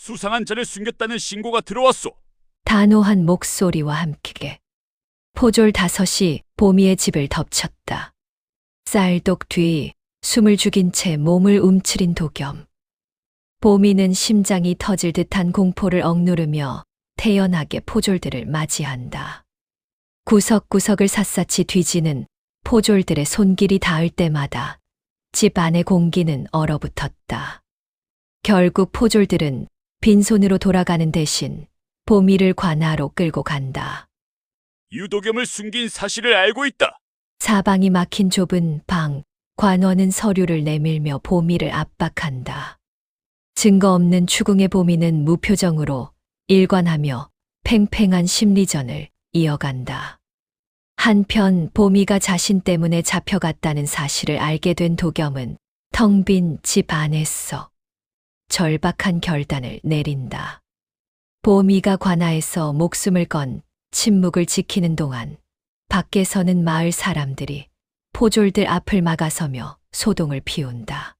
수상한 자를 숨겼다는 신고가 들어왔소. 단호한 목소리와 함께 포졸 5이 보미의 집을 덮쳤다. 쌀독 뒤 숨을 죽인 채 몸을 움츠린 도겸. 보미는 심장이 터질 듯한 공포를 억누르며 태연하게 포졸들을 맞이한다. 구석구석을 샅샅이 뒤지는 포졸들의 손길이 닿을 때마다 집 안의 공기는 얼어붙었다. 결국 포졸들은 빈손으로 돌아가는 대신 보미를 관하로 끌고 간다. 유도겸을 숨긴 사실을 알고 있다. 사방이 막힌 좁은 방, 관원은 서류를 내밀며 보미를 압박한다. 증거 없는 추궁의 보미는 무표정으로 일관하며 팽팽한 심리전을 이어간다. 한편 보미가 자신 때문에 잡혀갔다는 사실을 알게 된 도겸은 텅 빈 집 안에서 절박한 결단을 내린다. 보미가 관아에서 목숨을 건 침묵을 지키는 동안 밖에서는 마을 사람들이 포졸들 앞을 막아서며 소동을 피운다.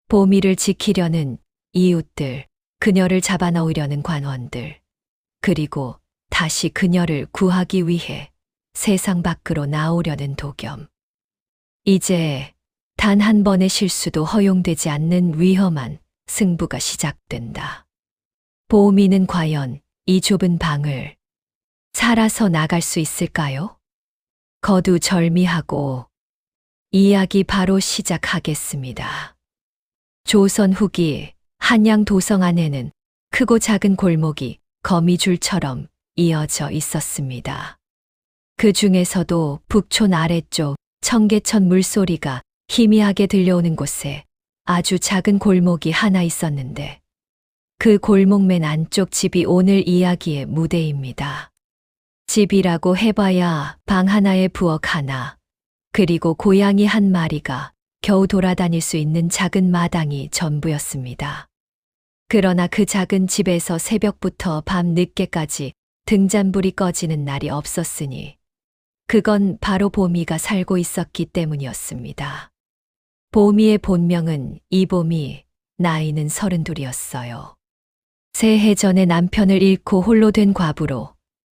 보미를 지키려는 이웃들, 그녀를 잡아넣으려는 관원들, 그리고 다시 그녀를 구하기 위해 세상 밖으로 나오려는 도겸. 이제 단 한 번의 실수도 허용되지 않는 위험한 승부가 시작된다. 보미는 과연 이 좁은 방을 살아서 나갈 수 있을까요? 거두절미하고 이야기 바로 시작하겠습니다. 조선 후기 한양 도성 안에는 크고 작은 골목이 거미줄처럼 이어져 있었습니다. 그 중에서도 북촌 아래쪽 청계천 물소리가 희미하게 들려오는 곳에 아주 작은 골목이 하나 있었는데 그 골목 맨 안쪽 집이 오늘 이야기의 무대입니다. 집이라고 해봐야 방 하나에 부엌 하나, 그리고 고양이 한 마리가 겨우 돌아다닐 수 있는 작은 마당이 전부였습니다. 그러나 그 작은 집에서 새벽부터 밤 늦게까지 등잔불이 꺼지는 날이 없었으니 그건 바로 보미가 살고 있었기 때문이었습니다. 보미의 본명은 이보미, 나이는 32이었어요. 새해 전에 남편을 잃고 홀로 된 과부로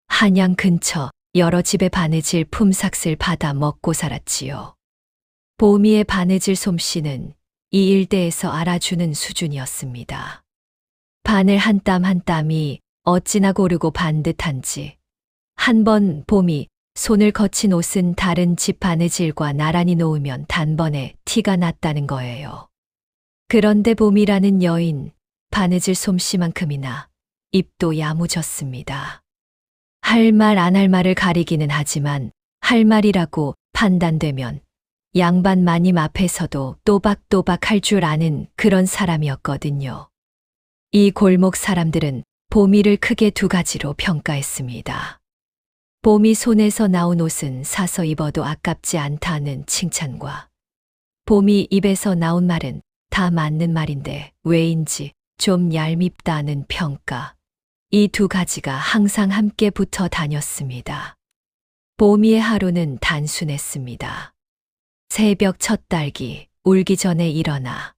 한양 근처 여러 집의 바느질 품삯을 받아 먹고 살았지요. 보미의 바느질 솜씨는 이 일대에서 알아주는 수준이었습니다. 바늘 한 땀 한 땀이 어찌나 고르고 반듯한지 한 번 보미 손을 거친 옷은 다른 집 바느질과 나란히 놓으면 단번에 티가 났다는 거예요. 그런데 봄이라는 여인, 바느질 솜씨만큼이나 입도 야무졌습니다. 할 말 안 할 말을 가리기는 하지만 할 말이라고 판단되면 양반 마님 앞에서도 또박또박 할 줄 아는 그런 사람이었거든요. 이 골목 사람들은 보미를 크게 2가지로 평가했습니다. 보미 손에서 나온 옷은 사서 입어도 아깝지 않다는 칭찬과 보미 입에서 나온 말은 다 맞는 말인데 왜인지 좀 얄밉다는 평가. 이 2가지가 항상 함께 붙어 다녔습니다. 보미의 하루는 단순했습니다. 새벽 첫 딸기 울기 전에 일어나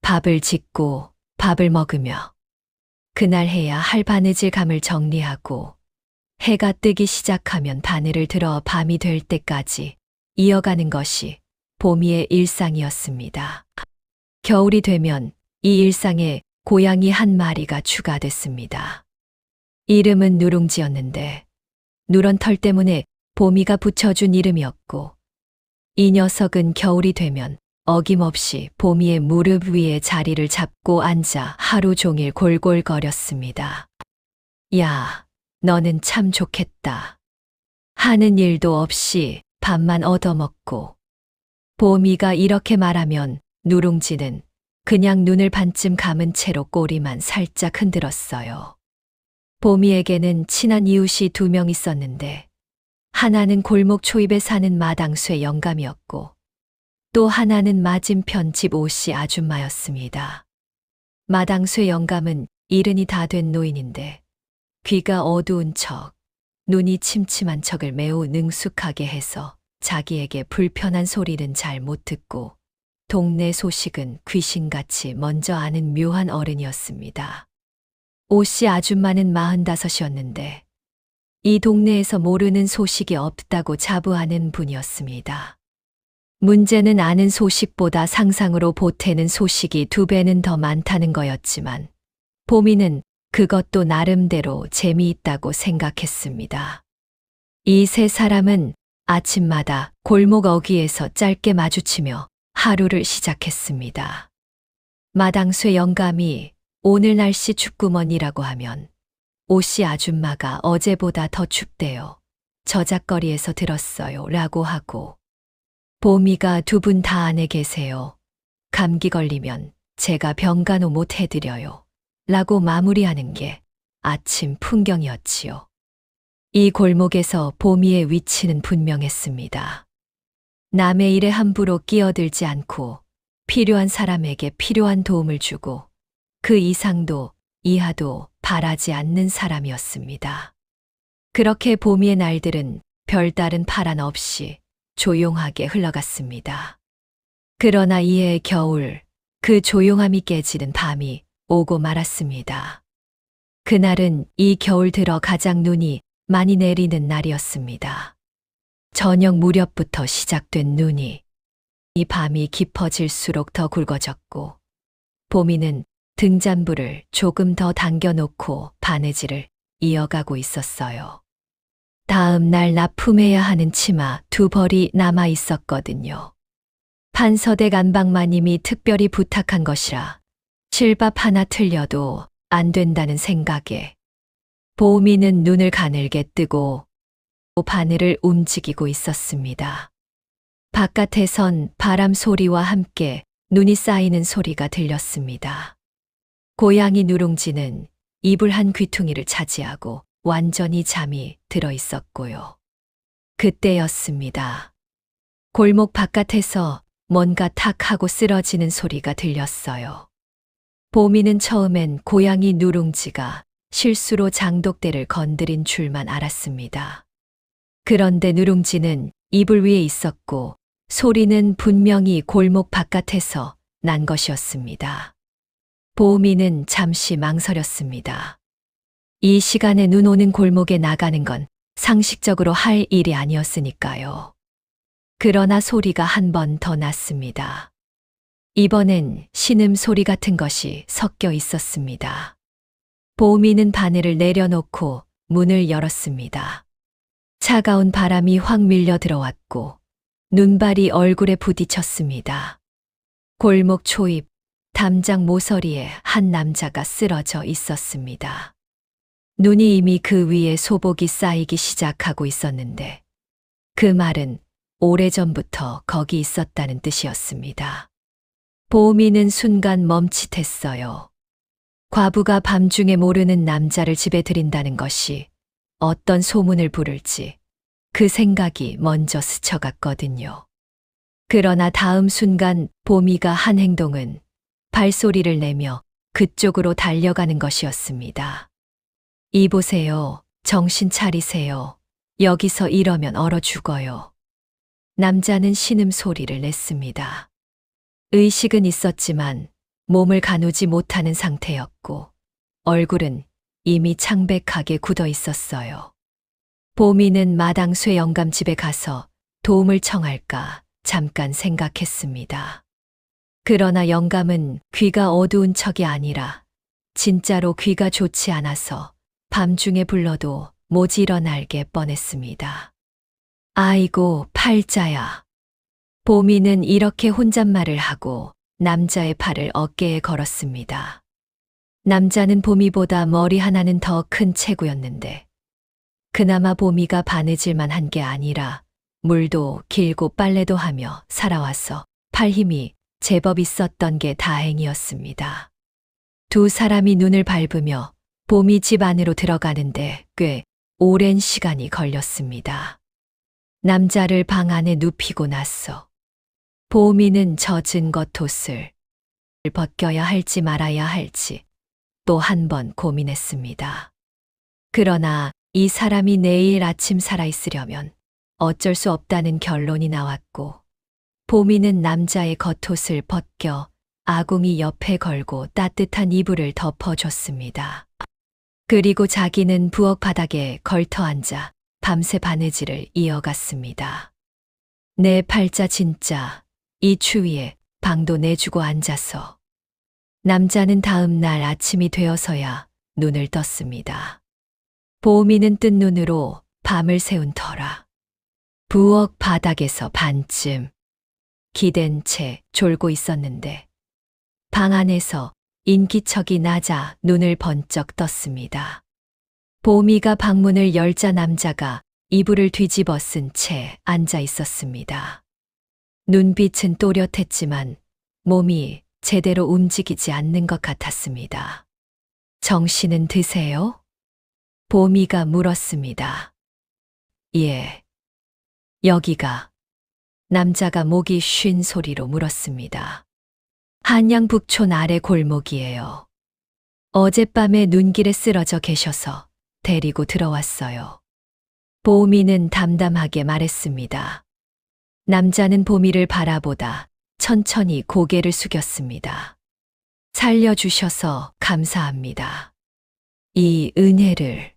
밥을 짓고 밥을 먹으며 그날 해야 할 바느질 감을 정리하고 해가 뜨기 시작하면 바늘을 들어 밤이 될 때까지 이어가는 것이 보미의 일상이었습니다. 겨울이 되면 이 일상에 고양이 한 마리가 추가됐습니다. 이름은 누룽지였는데 누런 털 때문에 보미가 붙여준 이름이었고 이 녀석은 겨울이 되면 어김없이 보미의 무릎 위에 자리를 잡고 앉아 하루 종일 골골거렸습니다. 야, 너는 참 좋겠다. 하는 일도 없이 밥만 얻어먹고. 보미가 이렇게 말하면 누룽지는 그냥 눈을 반쯤 감은 채로 꼬리만 살짝 흔들었어요. 보미에게는 친한 이웃이 2명 있었는데 하나는 골목 초입에 사는 마당쇠 영감이었고 또 하나는 맞은편 집 오씨 아줌마였습니다. 마당쇠 영감은 70이 다 된 노인인데 귀가 어두운 척, 눈이 침침한 척을 매우 능숙하게 해서 자기에게 불편한 소리는 잘 못 듣고 동네 소식은 귀신같이 먼저 아는 묘한 어른이었습니다. 오씨 아줌마는 45이었는데 이 동네에서 모르는 소식이 없다고 자부하는 분이었습니다. 문제는 아는 소식보다 상상으로 보태는 소식이 2배는 더 많다는 거였지만 보미는 그것도 나름대로 재미있다고 생각했습니다. 이 세 사람은 아침마다 골목 어귀에서 짧게 마주치며 하루를 시작했습니다. 마당쇠 영감이 오늘 날씨 춥구먼이라고 하면 오씨 아줌마가 어제보다 더 춥대요. 저작거리에서 들었어요. 라고 하고 보미가 2분 다 안에 계세요. 감기 걸리면 제가 병간호 못 해드려요. 라고 마무리하는 게 아침 풍경이었지요. 이 골목에서 보미의 위치는 분명했습니다. 남의 일에 함부로 끼어들지 않고 필요한 사람에게 필요한 도움을 주고 그 이상도 이하도 바라지 않는 사람이었습니다. 그렇게 보미의 날들은 별다른 파란 없이 조용하게 흘러갔습니다. 그러나 이해의 겨울, 그 조용함이 깨지는 밤이 오고 말았습니다. 그날은 이 겨울 들어 가장 눈이 많이 내리는 날이었습니다. 저녁 무렵부터 시작된 눈이 이 밤이 깊어질수록 더 굵어졌고 보미는 등잔불을 조금 더 당겨놓고 바느질을 이어가고 있었어요. 다음 날 납품해야 하는 치마 2벌이 남아 있었거든요. 판서댁 안방마님이 특별히 부탁한 것이라 실밥 하나 틀려도 안 된다는 생각에 보미는 눈을 가늘게 뜨고 바늘을 움직이고 있었습니다. 바깥에선 바람 소리와 함께 눈이 쌓이는 소리가 들렸습니다. 고양이 누룽지는 이불 한 귀퉁이를 차지하고 완전히 잠이 들어 있었고요. 그때였습니다. 골목 바깥에서 뭔가 탁 하고 쓰러지는 소리가 들렸어요. 보미는 처음엔 고양이 누룽지가 실수로 장독대를 건드린 줄만 알았습니다. 그런데 누룽지는 이불 위에 있었고 소리는 분명히 골목 바깥에서 난 것이었습니다. 보미는 잠시 망설였습니다. 이 시간에 눈 오는 골목에 나가는 건 상식적으로 할 일이 아니었으니까요. 그러나 소리가 한 번 더 났습니다. 이번엔 신음소리 같은 것이 섞여 있었습니다. 보미는 바늘을 내려놓고 문을 열었습니다. 차가운 바람이 확 밀려 들어왔고 눈발이 얼굴에 부딪혔습니다. 골목 초입 담장 모서리에 한 남자가 쓰러져 있었습니다. 눈이 이미 그 위에 소복이 쌓이기 시작하고 있었는데 그 말은 오래전부터 거기 있었다는 뜻이었습니다. 보미는 순간 멈칫했어요. 과부가 밤중에 모르는 남자를 집에 들인다는 것이 어떤 소문을 부를지 그 생각이 먼저 스쳐갔거든요. 그러나 다음 순간 보미가 한 행동은 발소리를 내며 그쪽으로 달려가는 것이었습니다. 이보세요. 정신 차리세요. 여기서 이러면 얼어 죽어요. 남자는 신음소리를 냈습니다. 의식은 있었지만 몸을 가누지 못하는 상태였고 얼굴은 이미 창백하게 굳어 있었어요. 보미는 마당쇠 영감 집에 가서 도움을 청할까 잠깐 생각했습니다. 그러나 영감은 귀가 어두운 척이 아니라 진짜로 귀가 좋지 않아서 밤중에 불러도 못 일어나게 뻔했습니다. 아이고 팔자야. 보미는 이렇게 혼잣말을 하고 남자의 팔을 어깨에 걸었습니다. 남자는 보미보다 머리 하나는 더 큰 체구였는데 그나마 보미가 바느질만 한 게 아니라 물도 길고 빨래도 하며 살아와서 팔 힘이 제법 있었던 게 다행이었습니다. 2 사람이 눈을 밟으며 보미 집 안으로 들어가는데 꽤 오랜 시간이 걸렸습니다. 남자를 방 안에 눕히고 나서 보미는 젖은 겉옷을 벗겨야 할지 말아야 할지 또 한 번 고민했습니다. 그러나 이 사람이 내일 아침 살아있으려면 어쩔 수 없다는 결론이 나왔고 보미는 남자의 겉옷을 벗겨 아궁이 옆에 걸고 따뜻한 이불을 덮어줬습니다. 그리고 자기는 부엌 바닥에 걸터 앉아 밤새 바느질을 이어갔습니다. 내 팔자 진짜 이 추위에 방도 내주고 앉아서. 남자는 다음 날 아침이 되어서야 눈을 떴습니다. 보미는 뜬 눈으로 밤을 새운 터라. 부엌 바닥에서 반쯤 기댄 채 졸고 있었는데 방 안에서 인기척이 나자 눈을 번쩍 떴습니다. 보미가 방문을 열자 남자가 이불을 뒤집어 쓴 채 앉아 있었습니다. 눈빛은 또렷했지만 몸이 제대로 움직이지 않는 것 같았습니다. 정신은 드세요? 보미가 물었습니다. 예. 여기가. 남자가 목이 쉰 소리로 물었습니다. 한양 북촌 아래 골목이에요. 어젯밤에 눈길에 쓰러져 계셔서 데리고 들어왔어요. 보미는 담담하게 말했습니다. 남자는 보미를 바라보다 천천히 고개를 숙였습니다. 살려주셔서 감사합니다. 이 은혜를.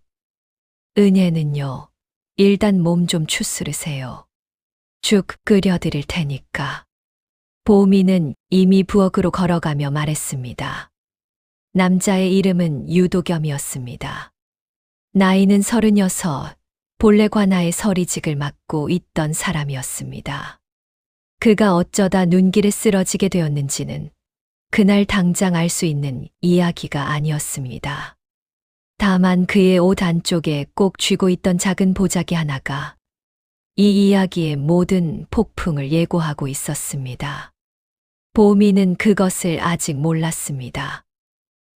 은혜는요, 일단 몸 좀 추스르세요. 죽 끓여드릴 테니까. 보미는 이미 부엌으로 걸어가며 말했습니다. 남자의 이름은 유도겸이었습니다. 나이는 36, 본래 관아의 서리직을 맡고 있던 사람이었습니다. 그가 어쩌다 눈길에 쓰러지게 되었는지는 그날 당장 알 수 있는 이야기가 아니었습니다. 다만 그의 옷 안쪽에 꼭 쥐고 있던 작은 보자기 하나가 이 이야기의 모든 폭풍을 예고하고 있었습니다. 보미는 그것을 아직 몰랐습니다.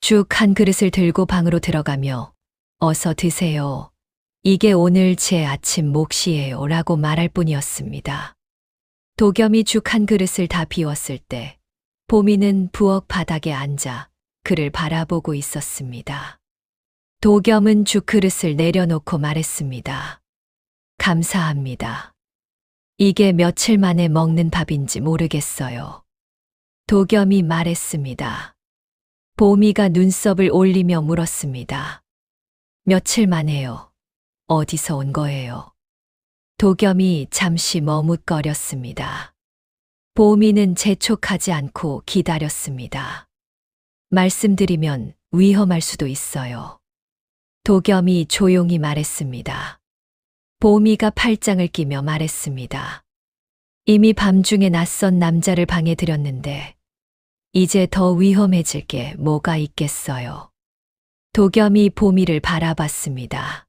죽 한 그릇을 들고 방으로 들어가며 어서 드세요. 이게 오늘 제 아침 몫이에요 라고 말할 뿐이었습니다. 도겸이 죽 한 그릇을 다 비웠을 때 보미는 부엌 바닥에 앉아 그를 바라보고 있었습니다. 도겸은 죽 그릇을 내려놓고 말했습니다. 감사합니다. 이게 며칠 만에 먹는 밥인지 모르겠어요. 도겸이 말했습니다. 보미가 눈썹을 올리며 물었습니다. 며칠 만에요. 어디서 온 거예요? 도겸이 잠시 머뭇거렸습니다. 보미는 재촉하지 않고 기다렸습니다. 말씀드리면 위험할 수도 있어요. 도겸이 조용히 말했습니다. 보미가 팔짱을 끼며 말했습니다. 이미 밤중에 낯선 남자를 방에 들였는데 이제 더 위험해질 게 뭐가 있겠어요. 도겸이 보미를 바라봤습니다.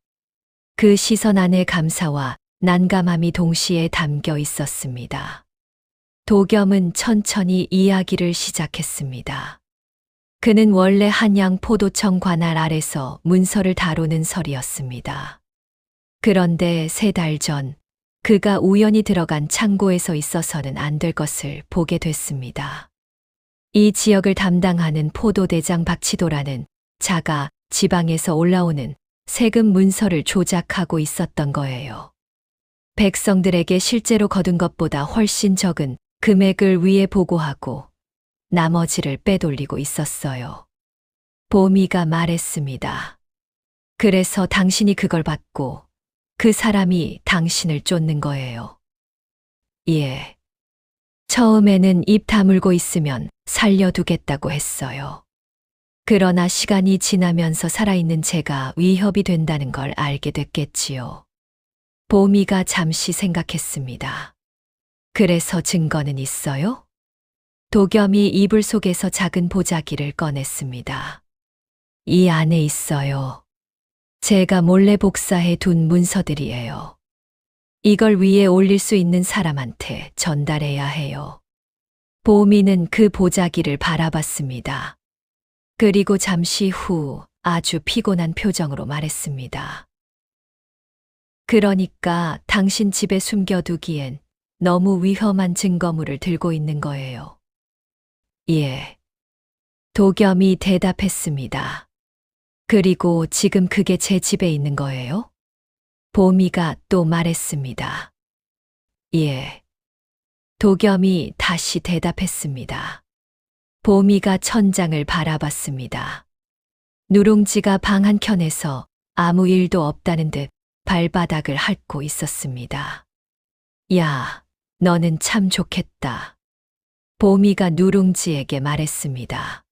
그 시선 안에 감사와 난감함이 동시에 담겨 있었습니다. 도겸은 천천히 이야기를 시작했습니다. 그는 원래 한양 포도청 관할 아래서 문서를 다루는 설이었습니다. 그런데 3달 전 그가 우연히 들어간 창고에서 있어서는 안 될 것을 보게 됐습니다. 이 지역을 담당하는 포도대장 박치도라는 자가 지방에서 올라오는 세금 문서를 조작하고 있었던 거예요. 백성들에게 실제로 거둔 것보다 훨씬 적은 금액을 위에 보고하고 나머지를 빼돌리고 있었어요. 보미가 말했습니다. 그래서 당신이 그걸 받고 그 사람이 당신을 쫓는 거예요. 예. 처음에는 입 다물고 있으면 살려두겠다고 했어요. 그러나 시간이 지나면서 살아있는 제가 위협이 된다는 걸 알게 됐겠지요. 보미가 잠시 생각했습니다. 그래서 증거는 있어요? 도겸이 이불 속에서 작은 보자기를 꺼냈습니다. 이 안에 있어요. 제가 몰래 복사해 둔 문서들이에요. 이걸 위에 올릴 수 있는 사람한테 전달해야 해요. 보미는 그 보자기를 바라봤습니다. 그리고 잠시 후 아주 피곤한 표정으로 말했습니다. 그러니까 당신 집에 숨겨두기엔 너무 위험한 증거물을 들고 있는 거예요. 예. 도겸이 대답했습니다. 그리고 지금 그게 제 집에 있는 거예요? 보미가 또 말했습니다. 예. 도겸이 다시 대답했습니다. 보미가 천장을 바라봤습니다. 누룽지가 방 한켠에서 아무 일도 없다는 듯 발바닥을 핥고 있었습니다. 야, 너는 참 좋겠다. 보미가 누룽지에게 말했습니다.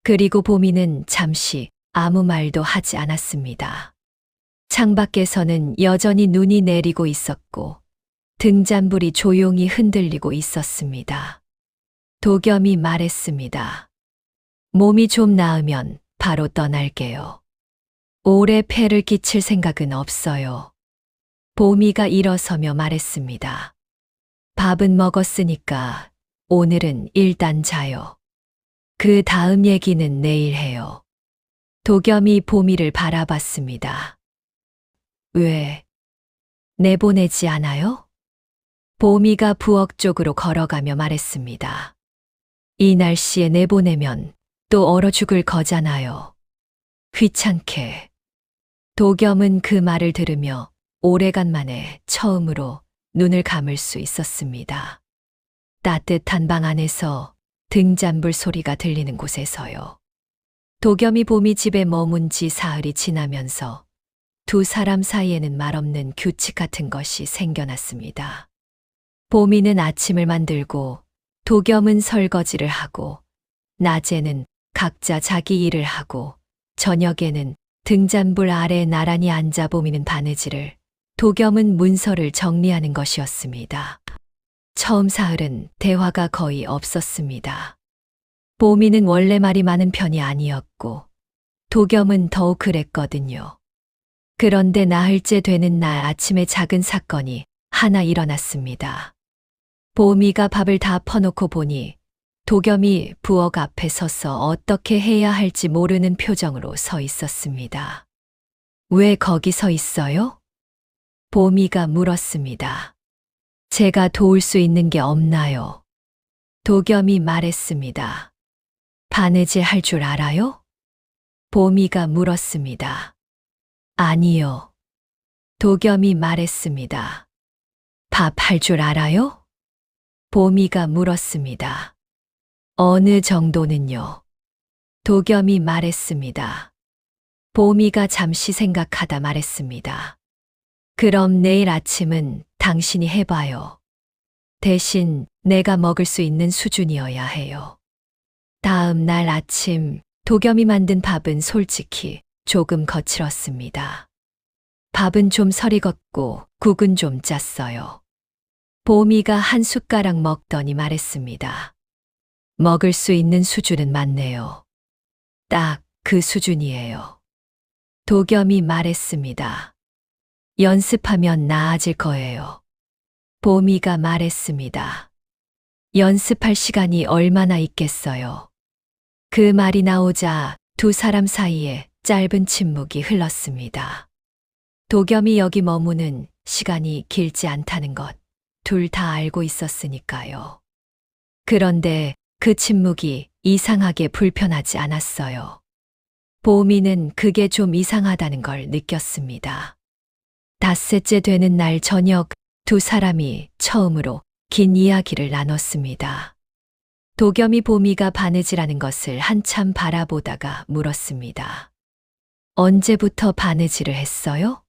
그리고 보미는 잠시 아무 말도 하지 않았습니다. 창밖에서는 여전히 눈이 내리고 있었고 등잔불이 조용히 흔들리고 있었습니다. 도겸이 말했습니다. 몸이 좀 나으면 바로 떠날게요. 오래 폐를 끼칠 생각은 없어요. 보미가 일어서며 말했습니다. 밥은 먹었으니까 오늘은 일단 자요. 그 다음 얘기는 내일 해요. 도겸이 보미를 바라봤습니다. 왜? 내보내지 않아요? 보미가 부엌 쪽으로 걸어가며 말했습니다. 이 날씨에 내보내면 또 얼어 죽을 거잖아요. 귀찮게. 도겸은 그 말을 들으며 오래간만에 처음으로 눈을 감을 수 있었습니다. 따뜻한 방 안에서 등잔불 소리가 들리는 곳에서요. 도겸이 보미 집에 머문 지 사흘이 지나면서 두 사람 사이에는 말없는 규칙 같은 것이 생겨났습니다. 보미는 아침을 만들고 도겸은 설거지를 하고 낮에는 각자 자기 일을 하고 저녁에는 등잔불 아래 나란히 앉아 보미는 바느질을 도겸은 문서를 정리하는 것이었습니다. 처음 사흘은 대화가 거의 없었습니다. 보미는 원래 말이 많은 편이 아니었고 도겸은 더욱 그랬거든요. 그런데 나흘째 되는 날 아침에 작은 사건이 하나 일어났습니다. 보미가 밥을 다 퍼놓고 보니 도겸이 부엌 앞에 서서 어떻게 해야 할지 모르는 표정으로 서 있었습니다. 왜 거기 서 있어요? 보미가 물었습니다. 제가 도울 수 있는 게 없나요? 도겸이 말했습니다. 바느질 할 줄 알아요? 보미가 물었습니다. 아니요. 도겸이 말했습니다. 밥 할 줄 알아요? 보미가 물었습니다. 어느 정도는요? 도겸이 말했습니다. 보미가 잠시 생각하다 말했습니다. 그럼 내일 아침은 당신이 해봐요. 대신 내가 먹을 수 있는 수준이어야 해요. 다음 날 아침 도겸이 만든 밥은 솔직히 조금 거칠었습니다. 밥은 좀 설이 걷고 국은 좀 짰어요. 보미가 한 숟가락 먹더니 말했습니다. 먹을 수 있는 수준은 맞네요. 딱 그 수준이에요. 도겸이 말했습니다. 연습하면 나아질 거예요. 보미가 말했습니다. 연습할 시간이 얼마나 있겠어요. 그 말이 나오자 두 사람 사이에 짧은 침묵이 흘렀습니다. 도겸이 여기 머무는 시간이 길지 않다는 것, 둘 다 알고 있었으니까요. 그런데 그 침묵이 이상하게 불편하지 않았어요. 보미는 그게 좀 이상하다는 걸 느꼈습니다. 닷새째 되는 날 저녁 두 사람이 처음으로 긴 이야기를 나눴습니다. 도겸이 보미가 바느질하는 것을 한참 바라보다가 물었습니다. 언제부터 바느질을 했어요?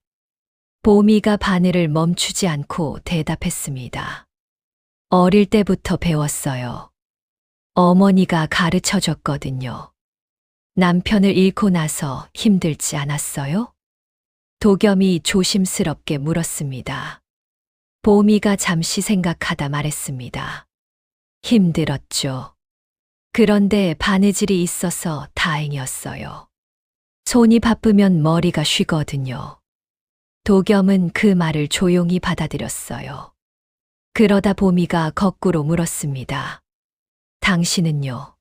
보미가 바늘을 멈추지 않고 대답했습니다. 어릴 때부터 배웠어요. 어머니가 가르쳐 줬거든요. 남편을 잃고 나서 힘들지 않았어요? 도겸이 조심스럽게 물었습니다. 보미가 잠시 생각하다 말했습니다. 힘들었죠. 그런데 바느질이 있어서 다행이었어요. 손이 바쁘면 머리가 쉬거든요. 도겸은 그 말을 조용히 받아들였어요. 그러다 보미가 거꾸로 물었습니다. 당신은요?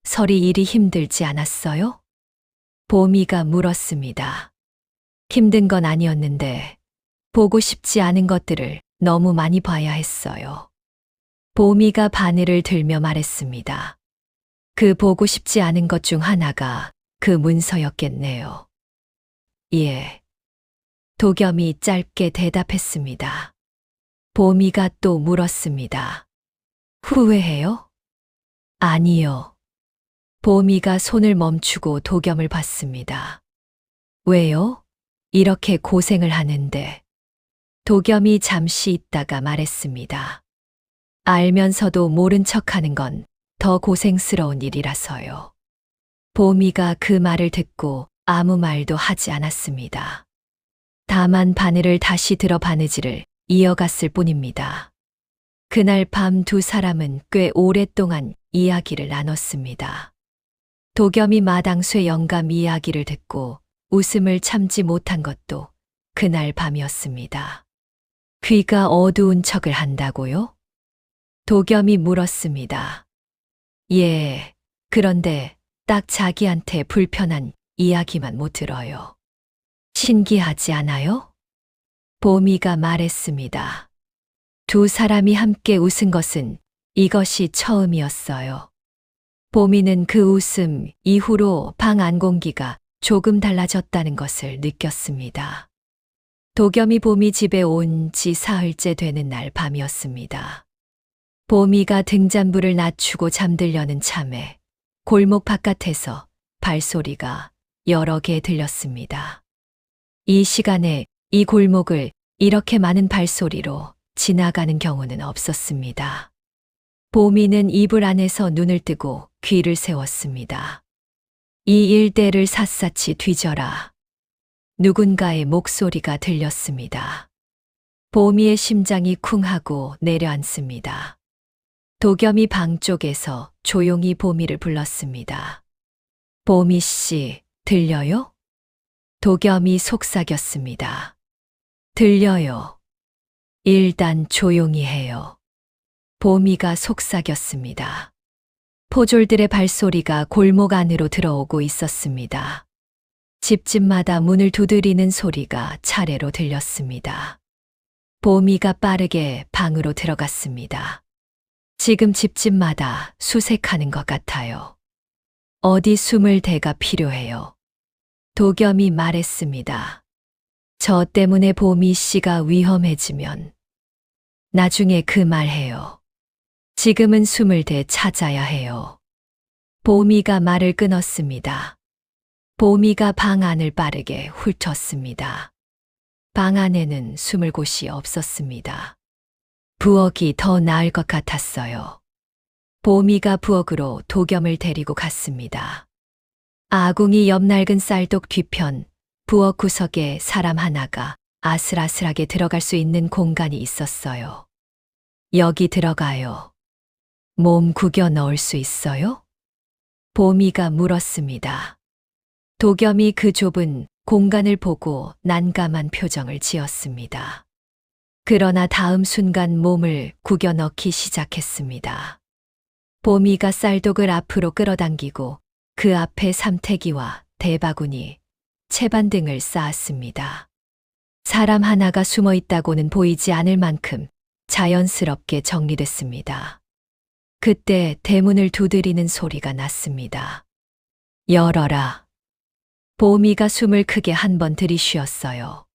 설이 일이 힘들지 않았어요? 보미가 물었습니다. 힘든 건 아니었는데 보고 싶지 않은 것들을 너무 많이 봐야 했어요. 보미가 바늘을 들며 말했습니다. 그 보고 싶지 않은 것 중 하나가 그 문서였겠네요. 예. 도겸이 짧게 대답했습니다. 보미가 또 물었습니다. 후회해요? 아니요. 보미가 손을 멈추고 도겸을 봤습니다. 왜요? 이렇게 고생을 하는데. 도겸이 잠시 있다가 말했습니다. 알면서도 모른 척하는 건 더 고생스러운 일이라서요. 보미가 그 말을 듣고 아무 말도 하지 않았습니다. 다만 바늘을 다시 들어 바느질을 이어갔을 뿐입니다. 그날 밤 두 사람은 꽤 오랫동안 이야기를 나눴습니다. 도겸이 마당쇠 영감 이야기를 듣고 웃음을 참지 못한 것도 그날 밤이었습니다. 귀가 어두운 척을 한다고요? 도겸이 물었습니다. 예, 그런데 딱 자기한테 불편한 이야기만 못 들어요. 신기하지 않아요? 보미가 말했습니다. 두 사람이 함께 웃은 것은 이것이 처음이었어요. 보미는 그 웃음 이후로 방 안 공기가 조금 달라졌다는 것을 느꼈습니다. 도겸이 보미 집에 온 지 사흘째 되는 날 밤이었습니다. 보미가 등잔불을 낮추고 잠들려는 참에 골목 바깥에서 발소리가 여러 개 들렸습니다. 이 시간에 이 골목을 이렇게 많은 발소리로 지나가는 경우는 없었습니다. 보미는 이불 안에서 눈을 뜨고 귀를 세웠습니다. 이 일대를 샅샅이 뒤져라. 누군가의 목소리가 들렸습니다. 보미의 심장이 쿵하고 내려앉습니다. 도겸이 방 쪽에서 조용히 보미를 불렀습니다. 보미 씨, 들려요? 도겸이 속삭였습니다. 들려요. 일단 조용히 해요. 보미가 속삭였습니다. 포졸들의 발소리가 골목 안으로 들어오고 있었습니다. 집집마다 문을 두드리는 소리가 차례로 들렸습니다. 보미가 빠르게 방으로 들어갔습니다. 지금 집집마다 수색하는 것 같아요. 어디 숨을 데가 필요해요. 도겸이 말했습니다. 저 때문에 보미 씨가 위험해지면 나중에 그 말해요. 지금은 숨을 대 찾아야 해요. 보미가 말을 끊었습니다. 보미가 방 안을 빠르게 훑었습니다. 방 안에는 숨을 곳이 없었습니다. 부엌이 더 나을 것 같았어요. 보미가 부엌으로 도겸을 데리고 갔습니다. 아궁이 옆 낡은 쌀독 뒤편 부엌 구석에 사람 하나가 아슬아슬하게 들어갈 수 있는 공간이 있었어요. 여기 들어가요. 몸 구겨 넣을 수 있어요? 보미가 물었습니다. 도겸이 그 좁은 공간을 보고 난감한 표정을 지었습니다. 그러나 다음 순간 몸을 구겨 넣기 시작했습니다. 보미가 쌀독을 앞으로 끌어당기고 그 앞에 삼태기와 대바구니, 채반 등을 쌓았습니다. 사람 하나가 숨어 있다고는 보이지 않을 만큼 자연스럽게 정리됐습니다. 그때 대문을 두드리는 소리가 났습니다. 열어라. 보미가 숨을 크게 한 번 들이쉬었어요.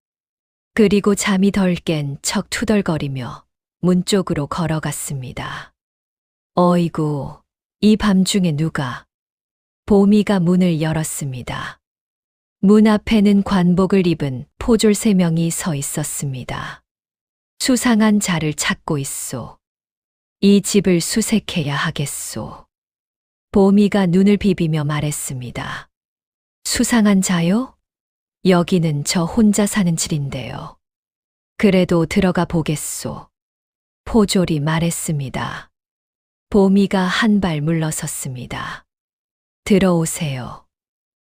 그리고 잠이 덜 깬 척 투덜거리며 문 쪽으로 걸어갔습니다. 어이구, 이 밤중에 누가? 보미가 문을 열었습니다. 문 앞에는 관복을 입은 포졸 3명이 서 있었습니다. 수상한 자를 찾고 있소. 이 집을 수색해야 하겠소. 보미가 눈을 비비며 말했습니다. 수상한 자요? 여기는 저 혼자 사는 집인데요. 그래도 들어가 보겠소. 포졸이 말했습니다. 보미가 한 발 물러섰습니다. 들어오세요.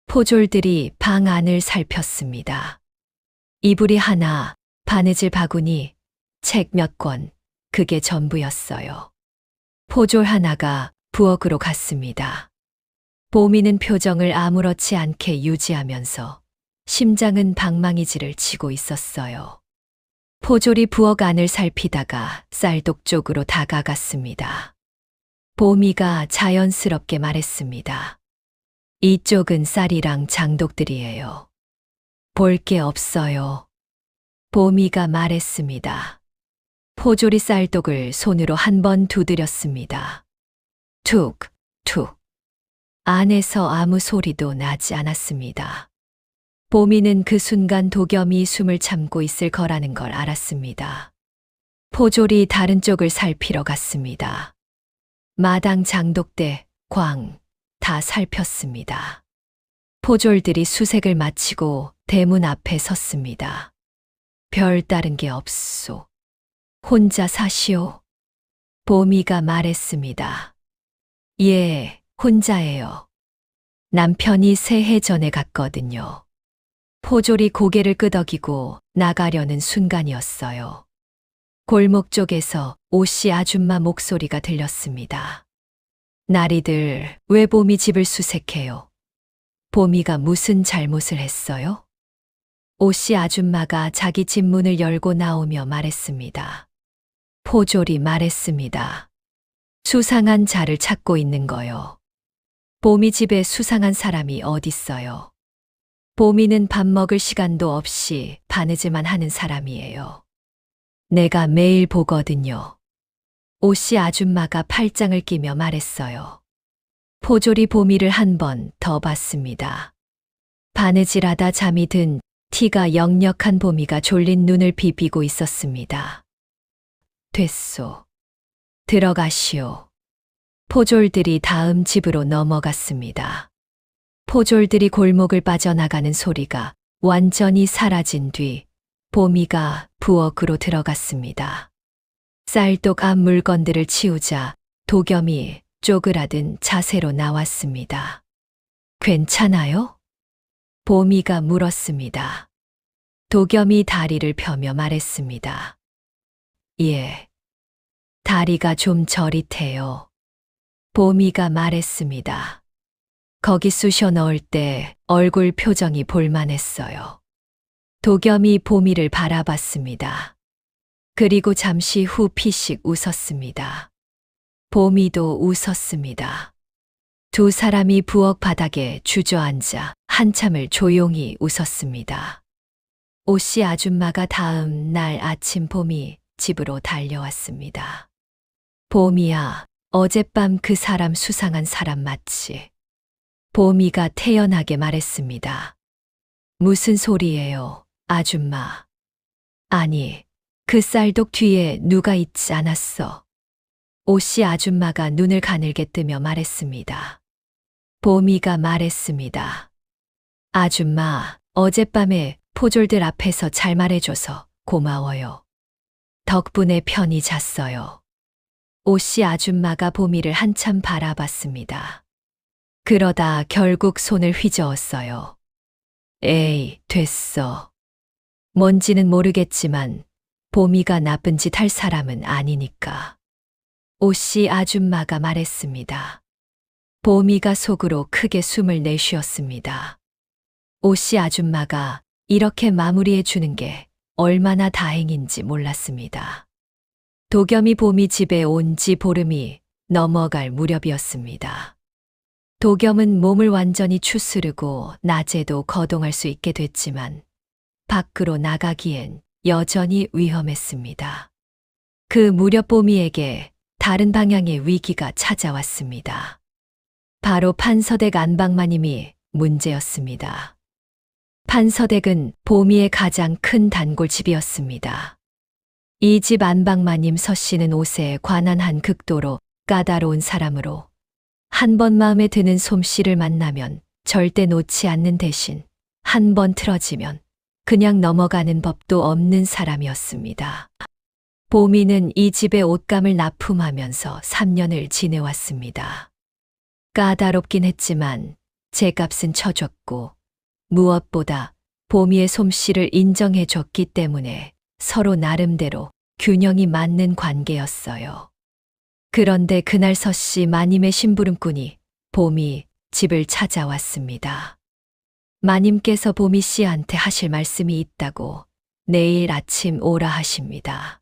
포졸들이 방 안을 살폈습니다. 이불이 하나, 바느질 바구니, 책 몇 권, 그게 전부였어요. 포졸 하나가 부엌으로 갔습니다. 보미는 표정을 아무렇지 않게 유지하면서 심장은 방망이질을 치고 있었어요. 포졸이 부엌 안을 살피다가 쌀독 쪽으로 다가갔습니다. 보미가 자연스럽게 말했습니다. 이쪽은 쌀이랑 장독들이에요. 볼 게 없어요. 보미가 말했습니다. 포졸이 쌀독을 손으로 한 번 두드렸습니다. 툭, 툭. 안에서 아무 소리도 나지 않았습니다. 보미는 그 순간 도겸이 숨을 참고 있을 거라는 걸 알았습니다. 포졸이 다른 쪽을 살피러 갔습니다. 마당, 장독대, 광 다 살폈습니다. 포졸들이 수색을 마치고 대문 앞에 섰습니다. 별 다른 게 없소. 혼자 사시오. 보미가 말했습니다. 예, 혼자예요. 남편이 새해 전에 갔거든요. 포졸이 고개를 끄덕이고 나가려는 순간이었어요. 골목 쪽에서 오씨 아줌마 목소리가 들렸습니다. 나리들, 왜 보미 집을 수색해요? 보미가 무슨 잘못을 했어요? 오씨 아줌마가 자기 집 문을 열고 나오며 말했습니다. 포졸이 말했습니다. 수상한 자를 찾고 있는 거요. 보미 집에 수상한 사람이 어딨어요? 보미는 밥 먹을 시간도 없이 바느질만 하는 사람이에요. 내가 매일 보거든요. 오씨 아줌마가 팔짱을 끼며 말했어요. 포졸이 보미를 한 번 더 봤습니다. 바느질하다 잠이 든 티가 역력한 보미가 졸린 눈을 비비고 있었습니다. 됐소. 들어가시오. 포졸들이 다음 집으로 넘어갔습니다. 포졸들이 골목을 빠져나가는 소리가 완전히 사라진 뒤 보미가 부엌으로 들어갔습니다. 쌀독 앞 물건들을 치우자 도겸이 쪼그라든 자세로 나왔습니다. 괜찮아요? 보미가 물었습니다. 도겸이 다리를 펴며 말했습니다. 예. 다리가 좀 저릿해요. 보미가 말했습니다. 거기 쑤셔 넣을 때 얼굴 표정이 볼만했어요. 도겸이 보미를 바라봤습니다. 그리고 잠시 후 피식 웃었습니다. 보미도 웃었습니다. 두 사람이 부엌 바닥에 주저앉아 한참을 조용히 웃었습니다. 오씨 아줌마가 다음 날 아침 보미 집으로 달려왔습니다. 보미야, 어젯밤 그 사람 수상한 사람 맞지? 보미가 태연하게 말했습니다. 무슨 소리예요, 아줌마? 아니, 그 쌀독 뒤에 누가 있지 않았어? 오씨 아줌마가 눈을 가늘게 뜨며 말했습니다. 보미가 말했습니다. 아줌마, 어젯밤에 포졸들 앞에서 잘 말해줘서 고마워요. 덕분에 편히 잤어요. 오씨 아줌마가 보미를 한참 바라봤습니다. 그러다 결국 손을 휘저었어요. 에이, 됐어. 뭔지는 모르겠지만 보미가 나쁜 짓 할 사람은 아니니까. 오씨 아줌마가 말했습니다. 보미가 속으로 크게 숨을 내쉬었습니다. 오씨 아줌마가 이렇게 마무리해 주는 게 얼마나 다행인지 몰랐습니다. 도겸이 보미 집에 온 지 보름이 넘어갈 무렵이었습니다. 도겸은 몸을 완전히 추스르고 낮에도 거동할 수 있게 됐지만 밖으로 나가기엔 여전히 위험했습니다. 그 무렵 보미에게 다른 방향의 위기가 찾아왔습니다. 바로 판서댁 안방마님이 문제였습니다. 판서댁은 보미의 가장 큰 단골집이었습니다. 이 집 안방마님 서씨는 옷에 관한 한 극도로 까다로운 사람으로 한 번 마음에 드는 솜씨를 만나면 절대 놓지 않는 대신 한 번 틀어지면 그냥 넘어가는 법도 없는 사람이었습니다. 보미는 이 집의 옷감을 납품하면서 3년을 지내왔습니다. 까다롭긴 했지만 제값은 쳐줬고 무엇보다 보미의 솜씨를 인정해줬기 때문에 서로 나름대로 균형이 맞는 관계였어요. 그런데 그날 서씨 마님의 심부름꾼이 보미 집을 찾아왔습니다. 마님께서 보미 씨한테 하실 말씀이 있다고 내일 아침 오라 하십니다.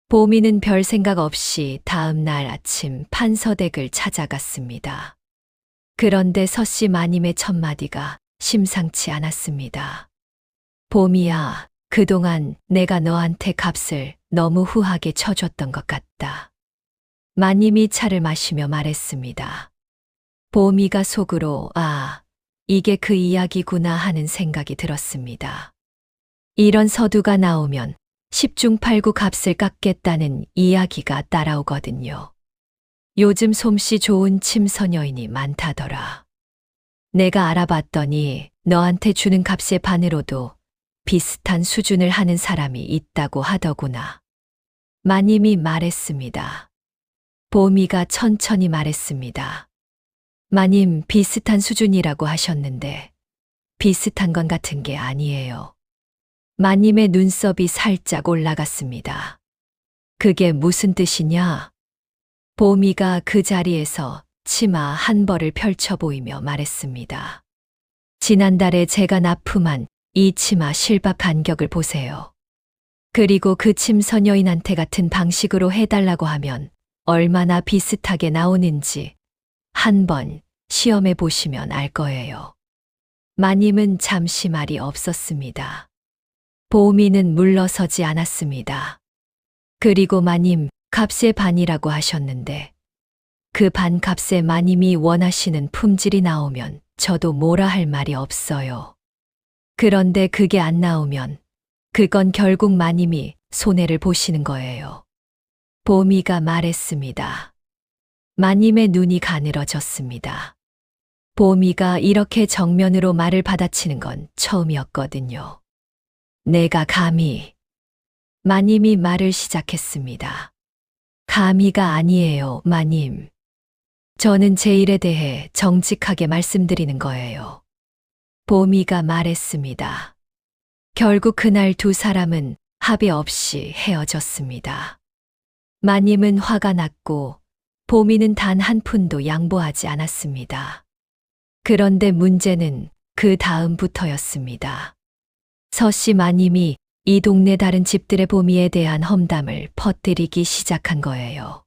보미는 별 생각 없이 다음 날 아침 판서댁을 찾아갔습니다. 그런데 서씨 마님의 첫마디가 심상치 않았습니다. 보미야, 그동안 내가 너한테 값을 너무 후하게 쳐줬던 것 같다. 마님이 차를 마시며 말했습니다. 보미가 속으로 이게 그 이야기구나 하는 생각이 들었습니다. 이런 서두가 나오면 10중 8구 값을 깎겠다는 이야기가 따라오거든요. 요즘 솜씨 좋은 침선여인이 많다더라. 내가 알아봤더니 너한테 주는 값의 반으로도 비슷한 수준을 하는 사람이 있다고 하더구나. 마님이 말했습니다. 보미가 천천히 말했습니다. 마님, 비슷한 수준이라고 하셨는데 비슷한 건 같은 게 아니에요. 마님의 눈썹이 살짝 올라갔습니다. 그게 무슨 뜻이냐? 보미가 그 자리에서 치마 한 벌을 펼쳐 보이며 말했습니다. 지난달에 제가 납품한 이 치마 실밥 간격을 보세요. 그리고 그 침선여인한테 같은 방식으로 해달라고 하면 얼마나 비슷하게 나오는지 한번 시험해 보시면 알 거예요. 마님은 잠시 말이 없었습니다. 보미는 물러서지 않았습니다. 그리고 마님, 값의 반이라고 하셨는데 그 반값에 마님이 원하시는 품질이 나오면 저도 뭐라 할 말이 없어요. 그런데 그게 안 나오면 그건 결국 마님이 손해를 보시는 거예요. 보미가 말했습니다. 마님의 눈이 가늘어졌습니다. 보미가 이렇게 정면으로 말을 받아치는 건 처음이었거든요. 내가 감히. 마님이 말을 시작했습니다. 감히가 아니에요, 마님. 저는 제 일에 대해 정직하게 말씀드리는 거예요. 보미가 말했습니다. 결국 그날 두 사람은 합의 없이 헤어졌습니다. 마님은 화가 났고 보미는 단 한 푼도 양보하지 않았습니다. 그런데 문제는 그 다음부터였습니다. 서씨 마님이 이 동네 다른 집들의 보미에 대한 험담을 퍼뜨리기 시작한 거예요.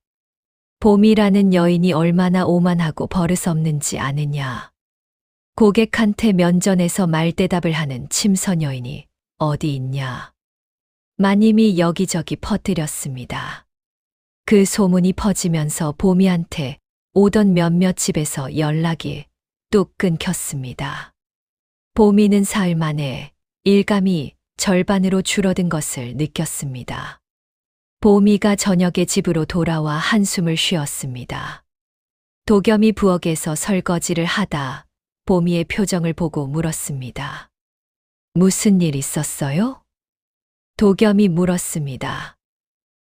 보미라는 여인이 얼마나 오만하고 버릇없는지 아느냐. 고객한테 면전에서 말대답을 하는 침선 여인이 어디 있냐. 마님이 여기저기 퍼뜨렸습니다. 그 소문이 퍼지면서 보미한테 오던 몇몇 집에서 연락이 뚝 끊겼습니다. 보미는 사흘 만에 일감이 절반으로 줄어든 것을 느꼈습니다. 보미가 저녁에 집으로 돌아와 한숨을 쉬었습니다. 도겸이 부엌에서 설거지를 하다 보미의 표정을 보고 물었습니다. 무슨 일 있었어요? 도겸이 물었습니다.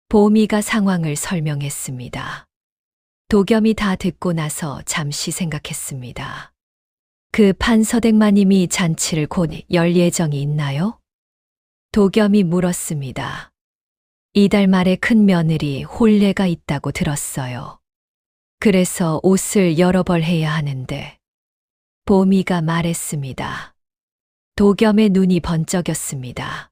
보미가 상황을 설명했습니다. 도겸이 다 듣고 나서 잠시 생각했습니다. 그 판서댁 마님이 잔치를 곧 열 예정이 있나요? 도겸이 물었습니다. 이달 말에 큰 며느리 혼례가 있다고 들었어요. 그래서 옷을 여러 벌 해야 하는데. 보미가 말했습니다. 도겸의 눈이 번쩍였습니다.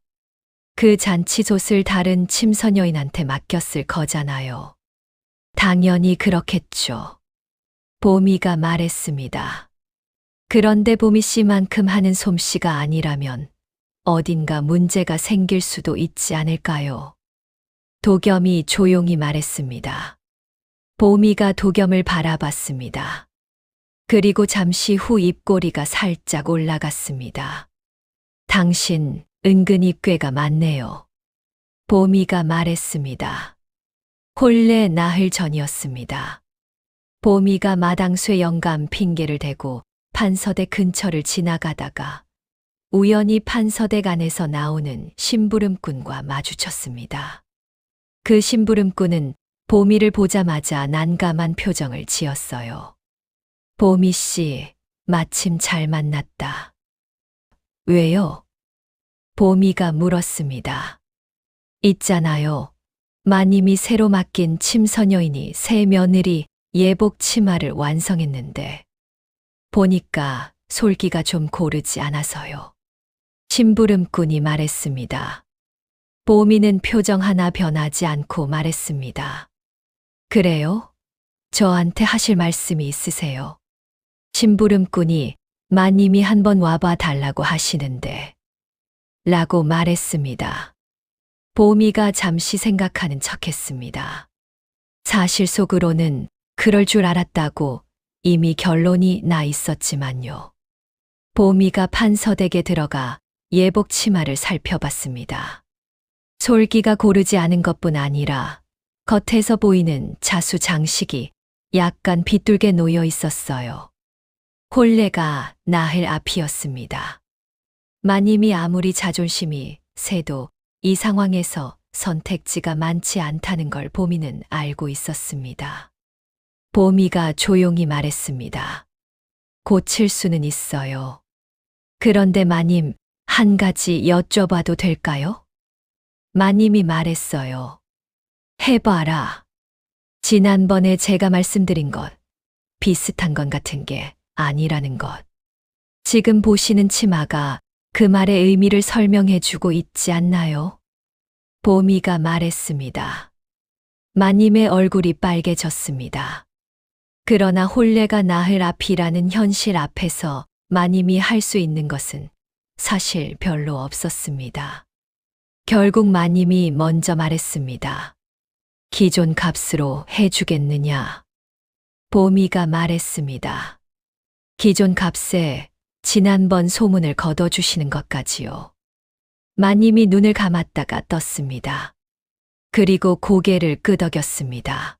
그 잔치솥을 다른 침선여인한테 맡겼을 거잖아요. 당연히 그렇겠죠. 보미가 말했습니다. 그런데 보미 씨만큼 하는 솜씨가 아니라면 어딘가 문제가 생길 수도 있지 않을까요? 도겸이 조용히 말했습니다. 보미가 도겸을 바라봤습니다. 그리고 잠시 후 입꼬리가 살짝 올라갔습니다. 당신 은근히 꾀가 많네요. 보미가 말했습니다. 혼례 나흘 전이었습니다. 보미가 마당쇠 영감 핑계를 대고 판서댁 근처를 지나가다가 우연히 판서댁 안에서 나오는 심부름꾼과 마주쳤습니다. 그 심부름꾼은 보미를 보자마자 난감한 표정을 지었어요. 보미 씨, 마침 잘 만났다. 왜요? 보미가 물었습니다. 있잖아요. 마님이 새로 맡긴 침선여인이 새 며느리 예복 치마를 완성했는데 보니까 솔기가 좀 고르지 않아서요. 심부름꾼이 말했습니다. 보미는 표정 하나 변하지 않고 말했습니다. 그래요? 저한테 하실 말씀이 있으세요? 심부름꾼이 마님이 한번 와봐 달라고 하시는데 라고 말했습니다. 보미가 잠시 생각하는 척했습니다. 사실 속으로는 그럴 줄 알았다고 이미 결론이 나 있었지만요. 보미가 판서댁에 들어가 예복 치마를 살펴봤습니다. 솔기가 고르지 않은 것뿐 아니라 겉에서 보이는 자수 장식이 약간 비뚤게 놓여 있었어요. 혼례가 나흘 앞이었습니다. 마님이 아무리 자존심이 세도 이 상황에서 선택지가 많지 않다는 걸 보미는 알고 있었습니다. 보미가 조용히 말했습니다. 고칠 수는 있어요. 그런데 마님, 한 가지 여쭤봐도 될까요? 마님이 말했어요. 해봐라. 지난번에 제가 말씀드린 것, 비슷한 것 같은 게 아니라는 것. 지금 보시는 치마가 그 말의 의미를 설명해 주고 있지 않나요? 보미가 말했습니다. 마님의 얼굴이 빨개졌습니다. 그러나 혼례가 나흘 앞이라는 현실 앞에서 마님이 할 수 있는 것은 사실 별로 없었습니다. 결국 마님이 먼저 말했습니다. 기존 값으로 해주겠느냐? 보미가 말했습니다. 기존 값에 지난번 소문을 걷어주시는 것까지요. 마님이 눈을 감았다가 떴습니다. 그리고 고개를 끄덕였습니다.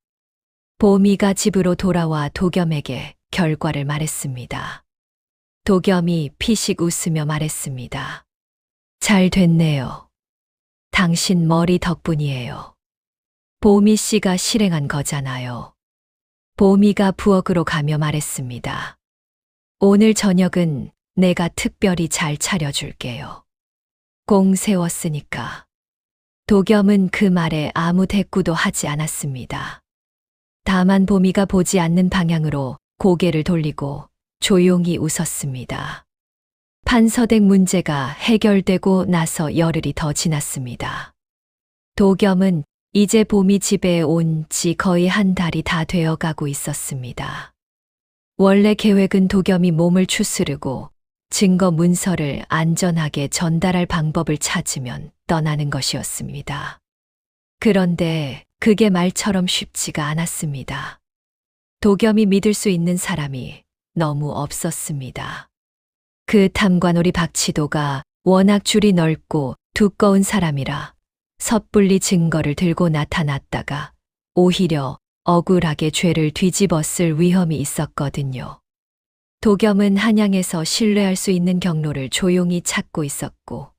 보미가 집으로 돌아와 도겸에게 결과를 말했습니다. 도겸이 피식 웃으며 말했습니다. 잘 됐네요. 당신 머리 덕분이에요. 보미 씨가 실행한 거잖아요. 보미가 부엌으로 가며 말했습니다. 오늘 저녁은 내가 특별히 잘 차려줄게요. 공 세웠으니까. 도겸은 그 말에 아무 대꾸도 하지 않았습니다. 다만 보미가 보지 않는 방향으로 고개를 돌리고 조용히 웃었습니다. 판서댁 문제가 해결되고 나서 열흘이 더 지났습니다. 도겸은 이제 보미 집에 온 지 거의 한 달이 다 되어 가고 있었습니다. 원래 계획은 도겸이 몸을 추스르고 증거 문서를 안전하게 전달할 방법을 찾으면 떠나는 것이었습니다. 그런데 그게 말처럼 쉽지가 않았습니다. 도겸이 믿을 수 있는 사람이 너무 없었습니다. 그 탐관오리 박치도가 워낙 줄이 넓고 두꺼운 사람이라 섣불리 증거를 들고 나타났다가 오히려 억울하게 죄를 뒤집었을 위험이 있었거든요. 도겸은 한양에서 신뢰할 수 있는 경로를 조용히 찾고 있었고,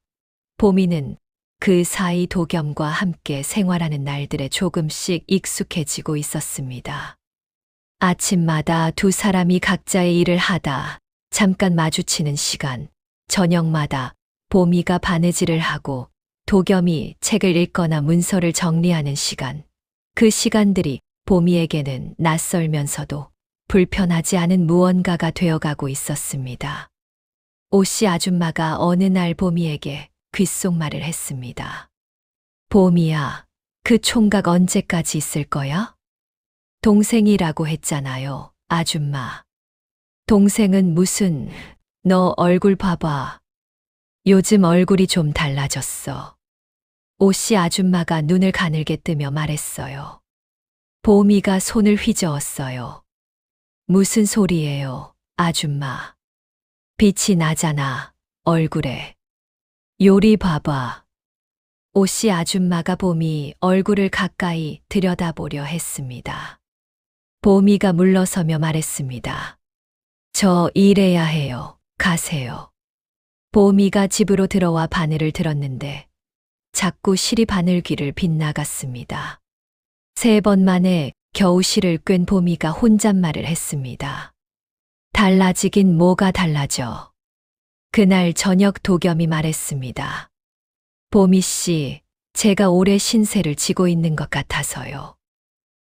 보미는 그 사이 도겸과 함께 생활하는 날들에 조금씩 익숙해지고 있었습니다. 아침마다 두 사람이 각자의 일을 하다 잠깐 마주치는 시간, 저녁마다 보미가 바느질을 하고 도겸이 책을 읽거나 문서를 정리하는 시간, 그 시간들이 보미에게는 낯설면서도 불편하지 않은 무언가가 되어가고 있었습니다. 오씨 아줌마가 어느 날 보미에게 귓속말을 했습니다. 보미야, 그 총각 언제까지 있을 거야? 동생이라고 했잖아요, 아줌마. 동생은 무슨, 너 얼굴 봐봐. 요즘 얼굴이 좀 달라졌어. 오씨 아줌마가 눈을 가늘게 뜨며 말했어요. 보미가 손을 휘저었어요. 무슨 소리예요, 아줌마. 빛이 나잖아, 얼굴에. 요리 봐봐. 오씨 아줌마가 보미 얼굴을 가까이 들여다보려 했습니다. 보미가 물러서며 말했습니다. 저 일해야 해요. 가세요. 보미가 집으로 들어와 바늘을 들었는데 자꾸 실이 바늘귀를 빗나갔습니다. 3번 만에 겨우 실을 꿰n 보미가 혼잣말을 했습니다. 달라지긴 뭐가 달라져. 그날 저녁 도겸이 말했습니다. 보미 씨, 제가 올해 신세를 지고 있는 것 같아서요.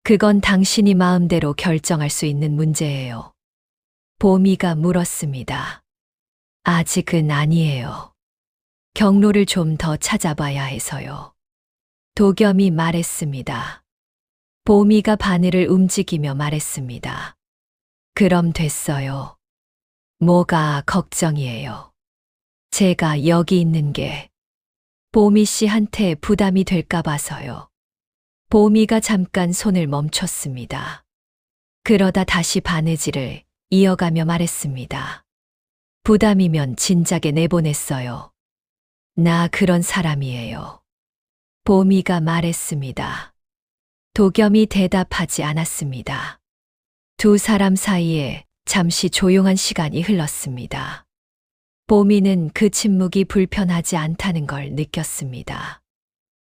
그건 당신이 마음대로 결정할 수 있는 문제예요. 보미가 물었습니다. 아직은 아니에요. 경로를 좀 더 찾아봐야 해서요. 도겸이 말했습니다. 보미가 바늘을 움직이며 말했습니다. 그럼 됐어요. 뭐가 걱정이에요. 제가 여기 있는 게 보미 씨한테 부담이 될까 봐서요. 보미가 잠깐 손을 멈췄습니다. 그러다 다시 바느질을 이어가며 말했습니다. 부담이면 진작에 내보냈어요. 나 그런 사람이에요. 보미가 말했습니다. 도겸이 대답하지 않았습니다. 두 사람 사이에 잠시 조용한 시간이 흘렀습니다. 보미는 그 침묵이 불편하지 않다는 걸 느꼈습니다.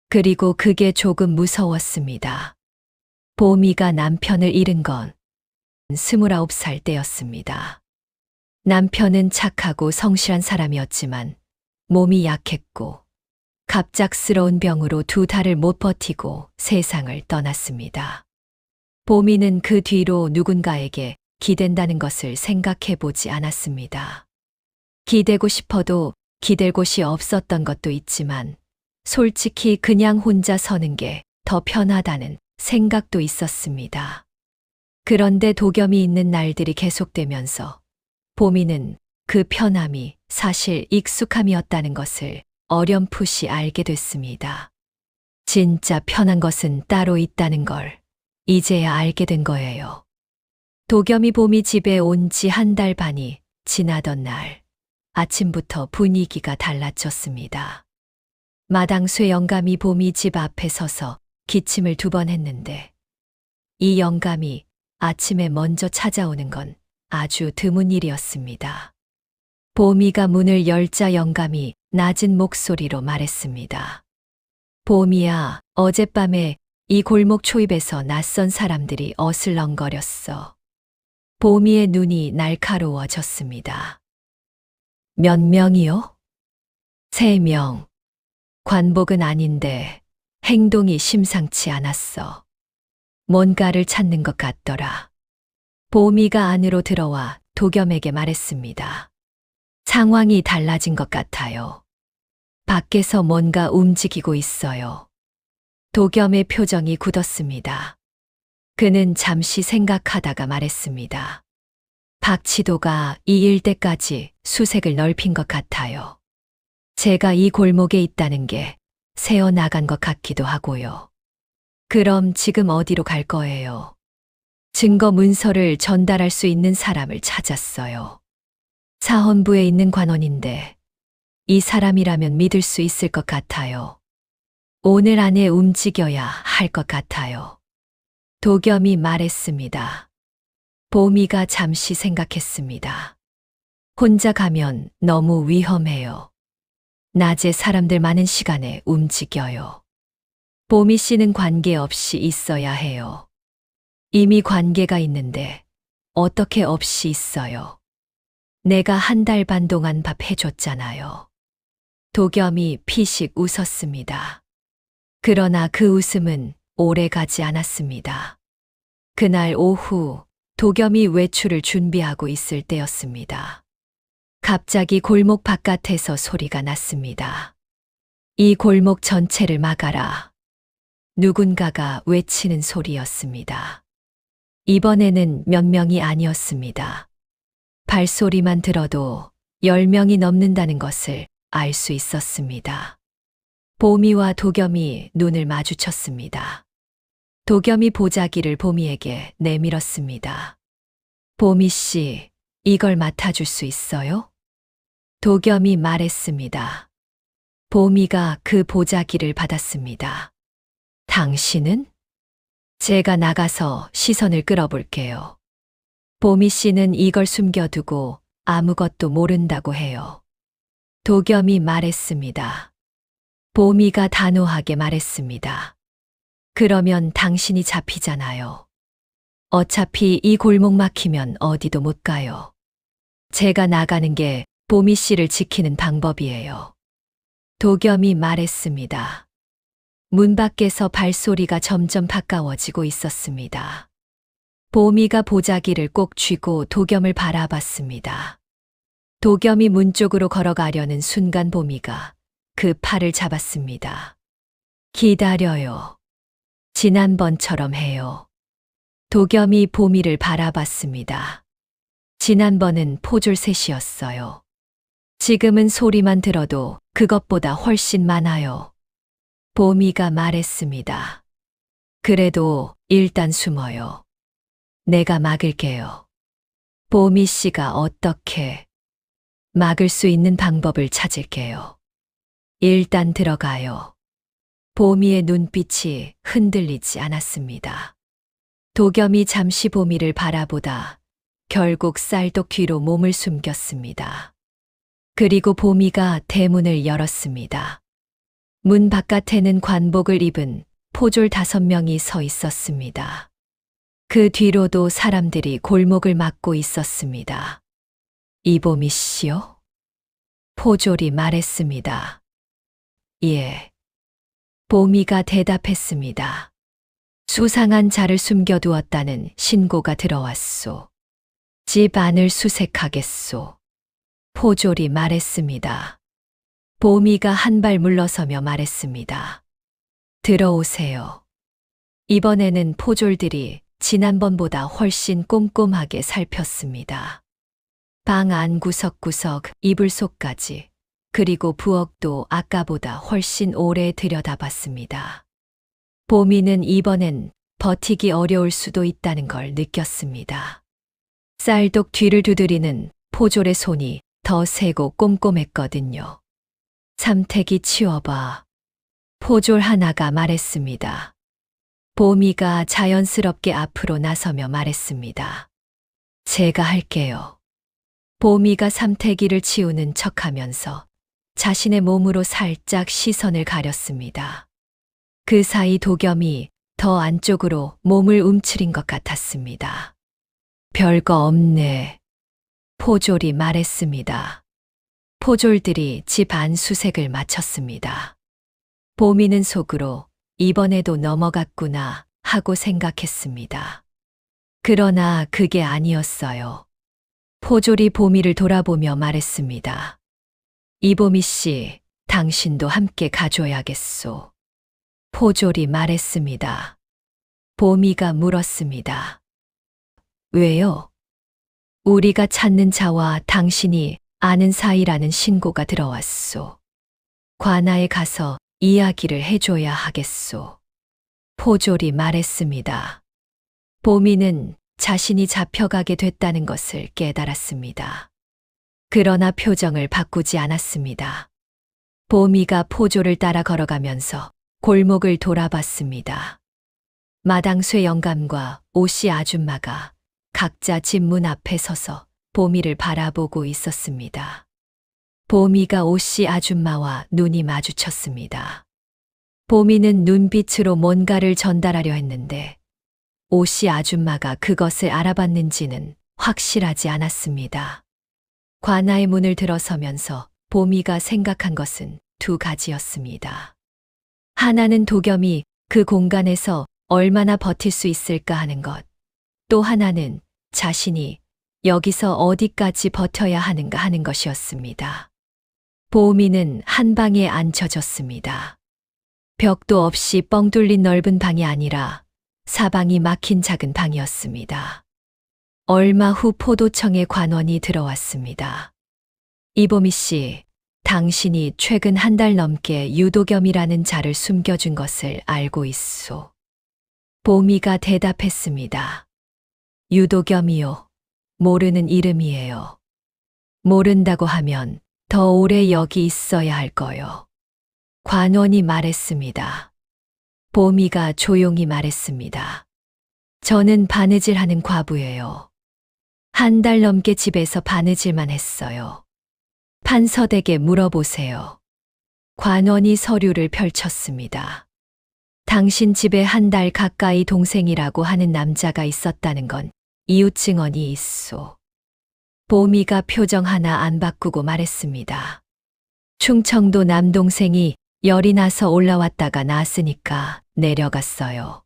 그리고 그게 조금 무서웠습니다. 보미가 남편을 잃은 건 29살 때였습니다. 남편은 착하고 성실한 사람이었지만 몸이 약했고 갑작스러운 병으로 2달을 못 버티고 세상을 떠났습니다. 보미는 그 뒤로 누군가에게 기댄다는 것을 생각해 보지 않았습니다. 기대고 싶어도 기댈 곳이 없었던 것도 있지만 솔직히 그냥 혼자 서는 게 더 편하다는 생각도 있었습니다. 그런데 도겸이 있는 날들이 계속되면서 보미는 그 편함이 사실 익숙함이었다는 것을 어렴풋이 알게 됐습니다. 진짜 편한 것은 따로 있다는 걸 이제야 알게 된 거예요. 도겸이 보미 집에 온 지 1달 반이 지나던 날, 아침부터 분위기가 달라졌습니다. 마당쇠 영감이 보미 집 앞에 서서 기침을 2번 했는데 이 영감이 아침에 먼저 찾아오는 건 아주 드문 일이었습니다. 보미가 문을 열자 영감이 낮은 목소리로 말했습니다. 보미야, 어젯밤에 이 골목 초입에서 낯선 사람들이 어슬렁거렸어. 보미의 눈이 날카로워졌습니다. 몇 명이요? 3명. 관복은 아닌데 행동이 심상치 않았어. 뭔가를 찾는 것 같더라. 보미가 안으로 들어와 도겸에게 말했습니다. 상황이 달라진 것 같아요. 밖에서 뭔가 움직이고 있어요. 도겸의 표정이 굳었습니다. 그는 잠시 생각하다가 말했습니다. 박치도가 이 일대까지 수색을 넓힌 것 같아요. 제가 이 골목에 있다는 게 새어나간 것 같기도 하고요. 그럼 지금 어디로 갈 거예요? 증거 문서를 전달할 수 있는 사람을 찾았어요. 사헌부에 있는 관원인데 이 사람이라면 믿을 수 있을 것 같아요. 오늘 안에 움직여야 할 것 같아요. 도겸이 말했습니다. 보미가 잠시 생각했습니다. 혼자 가면 너무 위험해요. 낮에 사람들 많은 시간에 움직여요. 보미 씨는 관계없이 있어야 해요. 이미 관계가 있는데 어떻게 없이 있어요? 내가 1달 반 동안 밥 해줬잖아요. 도겸이 피식 웃었습니다. 그러나 그 웃음은 오래 가지 않았습니다. 그날 오후 도겸이 외출을 준비하고 있을 때였습니다. 갑자기 골목 바깥에서 소리가 났습니다. 이 골목 전체를 막아라. 누군가가 외치는 소리였습니다. 이번에는 몇 명이 아니었습니다. 발소리만 들어도 10명이 넘는다는 것을 알 수 있었습니다. 보미와 도겸이 눈을 마주쳤습니다. 도겸이 보자기를 보미에게 내밀었습니다. 보미 씨, 이걸 맡아줄 수 있어요? 도겸이 말했습니다. 보미가 그 보자기를 받았습니다. 당신은? 제가 나가서 시선을 끌어볼게요. 보미 씨는 이걸 숨겨두고 아무것도 모른다고 해요. 도겸이 말했습니다. 보미가 단호하게 말했습니다. 그러면 당신이 잡히잖아요. 어차피 이 골목 막히면 어디도 못 가요. 제가 나가는 게 보미 씨를 지키는 방법이에요. 도겸이 말했습니다. 문 밖에서 발소리가 점점 가까워지고 있었습니다. 보미가 보자기를 꼭 쥐고 도겸을 바라봤습니다. 도겸이 문 쪽으로 걸어가려는 순간 보미가 그 팔을 잡았습니다. 기다려요. 지난번처럼 해요. 도겸이 보미를 바라봤습니다. 지난번은 포졸셋이었어요. 지금은 소리만 들어도 그것보다 훨씬 많아요. 보미가 말했습니다. 그래도 일단 숨어요. 내가 막을게요. 보미 씨가 어떻게 막을 수 있는 방법을 찾을게요. 일단 들어가요. 보미의 눈빛이 흔들리지 않았습니다. 도겸이 잠시 보미를 바라보다 결국 쌀독 뒤로 몸을 숨겼습니다. 그리고 보미가 대문을 열었습니다. 문 바깥에는 관복을 입은 포졸 5명이 서 있었습니다. 그 뒤로도 사람들이 골목을 막고 있었습니다. 이보미 씨요? 포졸이 말했습니다. 예. 보미가 대답했습니다. 수상한 자를 숨겨두었다는 신고가 들어왔소. 집 안을 수색하겠소. 포졸이 말했습니다. 보미가 한 발 물러서며 말했습니다. 들어오세요. 이번에는 포졸들이 지난번보다 훨씬 꼼꼼하게 살폈습니다. 방 안 구석구석, 이불 속까지, 그리고 부엌도 아까보다 훨씬 오래 들여다봤습니다. 보미는 이번엔 버티기 어려울 수도 있다는 걸 느꼈습니다. 쌀독 뒤를 두드리는 포졸의 손이 더 세고 꼼꼼했거든요. 삼택이 치워봐. 포졸 하나가 말했습니다. 보미가 자연스럽게 앞으로 나서며 말했습니다. 제가 할게요. 보미가 삼태기를 치우는 척하면서 자신의 몸으로 살짝 시선을 가렸습니다. 그 사이 도겸이 더 안쪽으로 몸을 움츠린 것 같았습니다. 별거 없네. 포졸이 말했습니다. 포졸들이 집 안 수색을 마쳤습니다. 보미는 속으로 이번에도 넘어갔구나 하고 생각했습니다. 그러나 그게 아니었어요. 포졸이 보미를 돌아보며 말했습니다. 이보미 씨, 당신도 함께 가줘야겠소. 포졸이 말했습니다. 보미가 물었습니다. 왜요? 우리가 찾는 자와 당신이 아는 사이라는 신고가 들어왔소. 관아에 가서 이야기를 해줘야 하겠소. 포졸이 말했습니다. 보미는 자신이 잡혀가게 됐다는 것을 깨달았습니다. 그러나 표정을 바꾸지 않았습니다. 보미가 포졸을 따라 걸어가면서 골목을 돌아봤습니다. 마당쇠 영감과 오씨 아줌마가 각자 집 문 앞에 서서 보미를 바라보고 있었습니다. 보미가 오씨 아줌마와 눈이 마주쳤습니다. 보미는 눈빛으로 뭔가를 전달하려 했는데 오씨 아줌마가 그것을 알아봤는지는 확실하지 않았습니다. 관아의 문을 들어서면서 보미가 생각한 것은 두 가지였습니다. 하나는 도겸이 그 공간에서 얼마나 버틸 수 있을까 하는 것, 또 하나는 자신이 여기서 어디까지 버텨야 하는가 하는 것이었습니다. 보미는 한 방에 앉혀졌습니다. 벽도 없이 뻥 뚫린 넓은 방이 아니라 사방이 막힌 작은 방이었습니다. 얼마 후 포도청의 관원이 들어왔습니다. 이보미 씨, 당신이 최근 한 달 넘게 유도겸이라는 자를 숨겨준 것을 알고 있소. 보미가 대답했습니다. 유도겸이요. 모르는 이름이에요. 모른다고 하면 더 오래 여기 있어야 할 거요. 관원이 말했습니다. 보미가 조용히 말했습니다. 저는 바느질하는 과부예요. 한 달 넘게 집에서 바느질만 했어요. 판서댁에 물어보세요. 관원이 서류를 펼쳤습니다. 당신 집에 한 달 가까이 동생이라고 하는 남자가 있었다는 건 이웃 증언이 있소. 보미가 표정 하나 안 바꾸고 말했습니다. 충청도 남동생이 열이 나서 올라왔다가 났으니까 내려갔어요.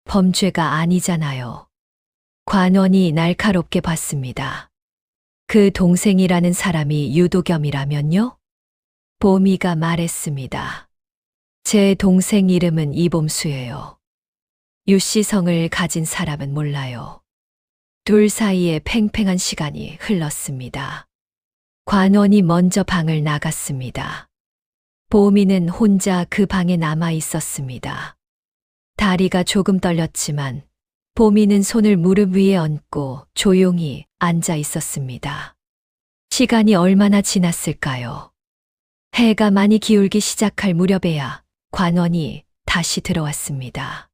범죄가 아니잖아요. 관원이 날카롭게 봤습니다. 그 동생이라는 사람이 유도겸이라면요? 보미가 말했습니다. 제 동생 이름은 이봄수예요. 유씨성을 가진 사람은 몰라요. 둘 사이에 팽팽한 시간이 흘렀습니다. 관원이 먼저 방을 나갔습니다. 보미는 혼자 그 방에 남아 있었습니다. 다리가 조금 떨렸지만 보미는 손을 무릎 위에 얹고 조용히 앉아 있었습니다. 시간이 얼마나 지났을까요? 해가 많이 기울기 시작할 무렵에야 관원이 다시 들어왔습니다.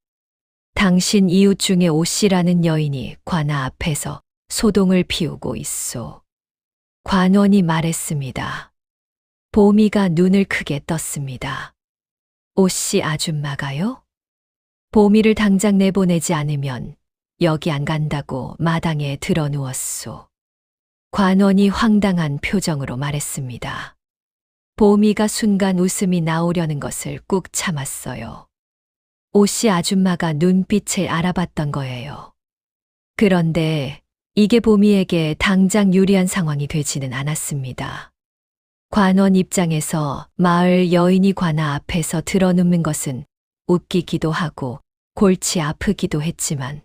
당신 이웃 중에 오씨라는 여인이 관아 앞에서 소동을 피우고 있소. 관원이 말했습니다. 보미가 눈을 크게 떴습니다. 오씨 아줌마가요? 보미를 당장 내보내지 않으면 여기 안 간다고 마당에 들어 누웠소. 관원이 황당한 표정으로 말했습니다. 보미가 순간 웃음이 나오려는 것을 꾹 참았어요. 오씨 아줌마가 눈빛을 알아봤던 거예요. 그런데 이게 보미에게 당장 유리한 상황이 되지는 않았습니다. 관원 입장에서 마을 여인이 관아 앞에서 들어눕는 것은 웃기기도 하고 골치 아프기도 했지만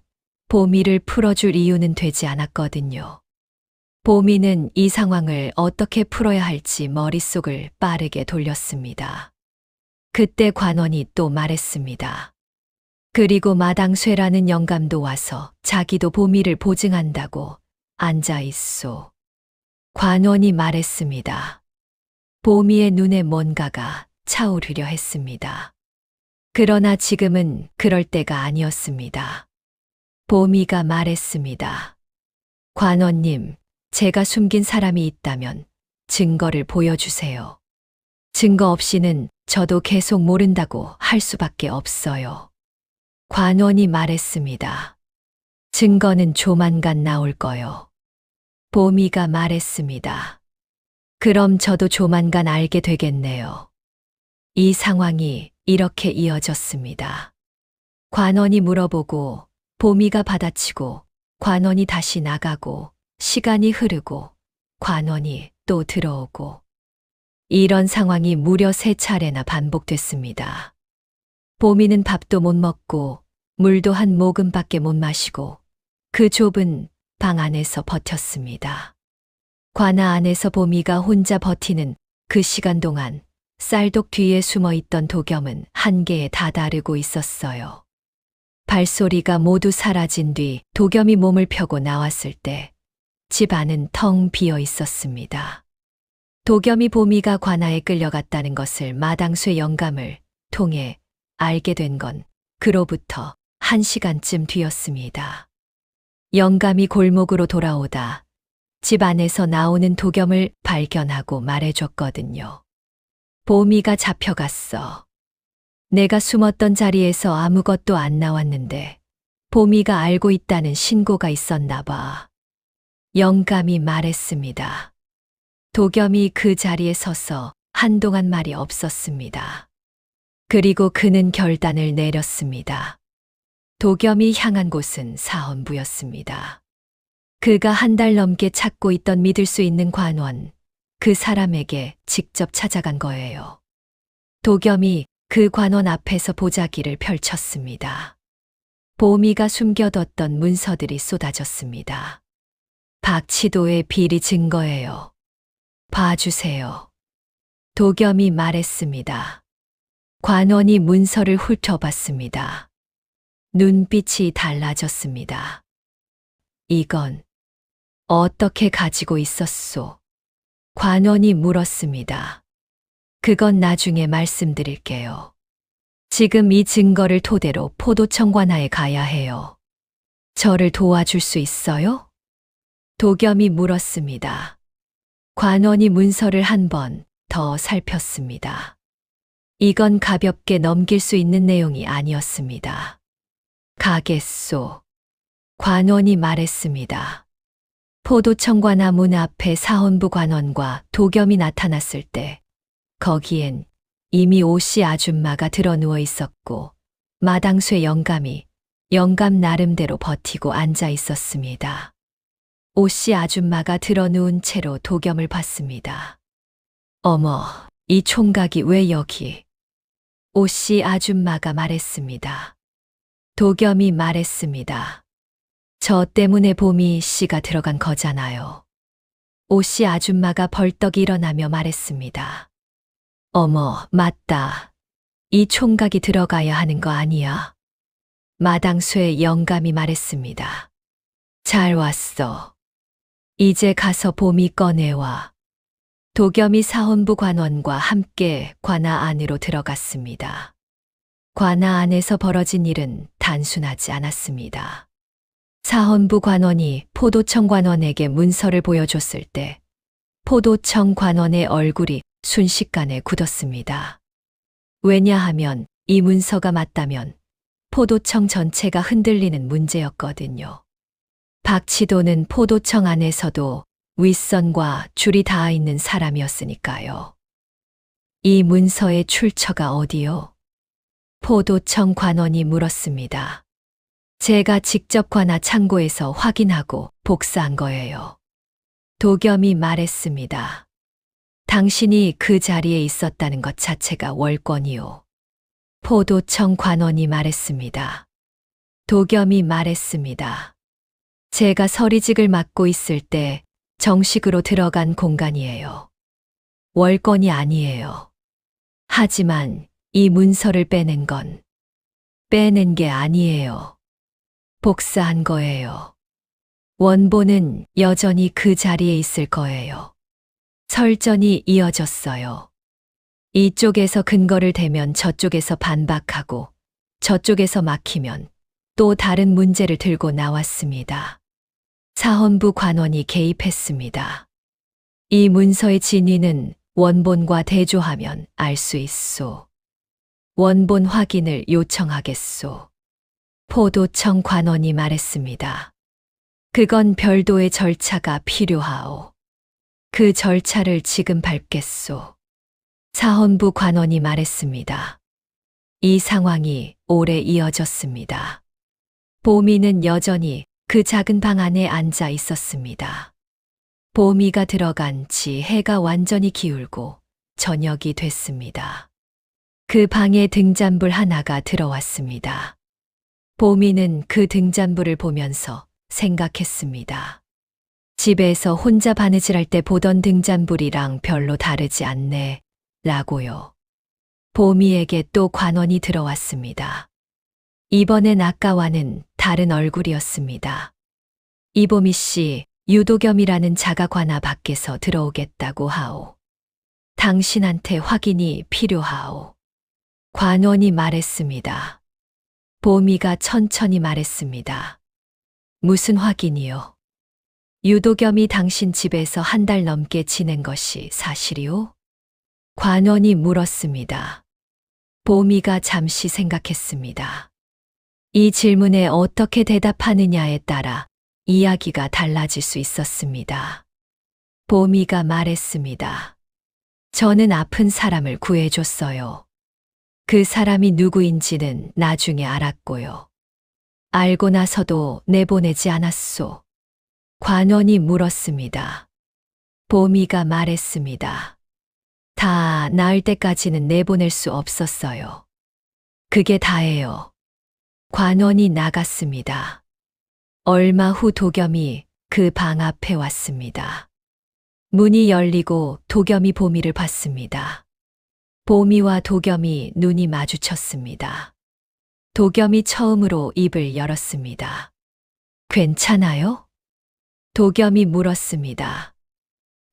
보미를 풀어줄 이유는 되지 않았거든요. 보미는 이 상황을 어떻게 풀어야 할지 머릿속을 빠르게 돌렸습니다. 그때 관원이 또 말했습니다. 그리고 마당쇠라는 영감도 와서 자기도 보미를 보증한다고 앉아 있소. 관원이 말했습니다. 보미의 눈에 뭔가가 차오르려 했습니다. 그러나 지금은 그럴 때가 아니었습니다. 보미가 말했습니다. 관원님, 제가 숨긴 사람이 있다면 증거를 보여주세요. 증거 없이는 저도 계속 모른다고 할 수밖에 없어요. 관원이 말했습니다. 증거는 조만간 나올 거요. 보미가 말했습니다. 그럼 저도 조만간 알게 되겠네요. 이 상황이 이렇게 이어졌습니다. 관원이 물어보고 보미가 받아치고 관원이 다시 나가고 시간이 흐르고 관원이 또 들어오고 이런 상황이 무려 3차례나 반복됐습니다. 보미는 밥도 못 먹고 물도 한 모금밖에 못 마시고 그 좁은 방 안에서 버텼습니다. 관아 안에서 보미가 혼자 버티는 그 시간 동안 쌀독 뒤에 숨어 있던 도겸은 한계에 다다르고 있었어요. 발소리가 모두 사라진 뒤 도겸이 몸을 펴고 나왔을 때 집 안은 텅 비어 있었습니다. 도겸이 보미가 관아에 끌려갔다는 것을 마당쇠 영감을 통해 알게 된 건 그로부터 1시간쯤 뒤였습니다. 영감이 골목으로 돌아오다 집 안에서 나오는 도겸을 발견하고 말해줬거든요. 보미가 잡혀갔어. 내가 숨었던 자리에서 아무것도 안 나왔는데 보미가 알고 있다는 신고가 있었나 봐. 영감이 말했습니다. 도겸이 그 자리에 서서 한동안 말이 없었습니다. 그리고 그는 결단을 내렸습니다. 도겸이 향한 곳은 사헌부였습니다. 그가 1달 넘게 찾고 있던 믿을 수 있는 관원, 그 사람에게 직접 찾아간 거예요. 도겸이 그 관원 앞에서 보자기를 펼쳤습니다. 보미가 숨겨뒀던 문서들이 쏟아졌습니다. 박치도의 비리 증거예요. 봐주세요. 도겸이 말했습니다. 관원이 문서를 훑어봤습니다. 눈빛이 달라졌습니다. 이건 어떻게 가지고 있었소? 관원이 물었습니다. 그건 나중에 말씀드릴게요. 지금 이 증거를 토대로 포도청관하에 가야 해요. 저를 도와줄 수 있어요? 도겸이 물었습니다. 관원이 문서를 한 번 더 살폈습니다. 이건 가볍게 넘길 수 있는 내용이 아니었습니다. 가겠소. 관원이 말했습니다. 포도청관하 문 앞에 사헌부 관원과 도겸이 나타났을 때 거기엔 이미 오씨 아줌마가 들어 누워 있었고 마당쇠 영감이 영감 나름대로 버티고 앉아 있었습니다. 오씨 아줌마가 들어 누운 채로 도겸을 봤습니다. 어머, 이 총각이 왜 여기? 오씨 아줌마가 말했습니다. 도겸이 말했습니다. 저 때문에 보미 씨가 들어간 거잖아요. 오씨 아줌마가 벌떡 일어나며 말했습니다. 어머, 맞다. 이 총각이 들어가야 하는 거 아니야? 마당쇠 영감이 말했습니다. 잘 왔어. 이제 가서 봄이 꺼내와. 도겸이 사헌부 관원과 함께 관아 안으로 들어갔습니다. 관아 안에서 벌어진 일은 단순하지 않았습니다. 사헌부 관원이 포도청 관원에게 문서를 보여줬을 때 포도청 관원의 얼굴이 순식간에 굳었습니다. 왜냐하면 이 문서가 맞다면 포도청 전체가 흔들리는 문제였거든요. 박치도는 포도청 안에서도 윗선과 줄이 닿아 있는 사람이었으니까요. 이 문서의 출처가 어디요? 포도청 관원이 물었습니다. 제가 직접 관아 창고에서 확인하고 복사한 거예요. 도겸이 말했습니다. 당신이 그 자리에 있었다는 것 자체가 월권이요. 포도청 관원이 말했습니다. 도겸이 말했습니다. 제가 서리직을 맡고 있을 때 정식으로 들어간 공간이에요. 월권이 아니에요. 하지만 이 문서를 빼낸 건 빼낸 게 아니에요. 복사한 거예요. 원본은 여전히 그 자리에 있을 거예요. 설전이 이어졌어요. 이쪽에서 근거를 대면 저쪽에서 반박하고 저쪽에서 막히면 또 다른 문제를 들고 나왔습니다. 사헌부 관원이 개입했습니다. 이 문서의 진위는 원본과 대조하면 알 수 있소. 원본 확인을 요청하겠소. 포도청 관원이 말했습니다. 그건 별도의 절차가 필요하오. 그 절차를 지금 밟겠소. 사헌부 관원이 말했습니다. 이 상황이 오래 이어졌습니다. 보미는 여전히 그 작은 방 안에 앉아 있었습니다. 보미가 들어간 지 해가 완전히 기울고 저녁이 됐습니다. 그 방에 등잔불 하나가 들어왔습니다. 보미는 그 등잔불을 보면서 생각했습니다. 집에서 혼자 바느질할 때 보던 등잔불이랑 별로 다르지 않네, 라고요. 보미에게 또 관원이 들어왔습니다. 이번엔 아까와는 다른 얼굴이었습니다. 이보미 씨, 유도겸이라는 자가 관아 밖에서 들어오겠다고 하오. 당신한테 확인이 필요하오. 관원이 말했습니다. 보미가 천천히 말했습니다. 무슨 확인이요? 유도겸이 당신 집에서 한 달 넘게 지낸 것이 사실이오? 관원이 물었습니다. 보미가 잠시 생각했습니다. 이 질문에 어떻게 대답하느냐에 따라 이야기가 달라질 수 있었습니다. 보미가 말했습니다. 저는 아픈 사람을 구해줬어요. 그 사람이 누구인지는 나중에 알았고요. 알고 나서도 내보내지 않았소. 관원이 물었습니다. 보미가 말했습니다. 다 나을 때까지는 내보낼 수 없었어요. 그게 다예요. 관원이 나갔습니다. 얼마 후 도겸이 그 방 앞에 왔습니다. 문이 열리고 도겸이 보미를 봤습니다. 보미와 도겸이 눈이 마주쳤습니다. 도겸이 처음으로 입을 열었습니다. 괜찮아요? 도겸이 물었습니다.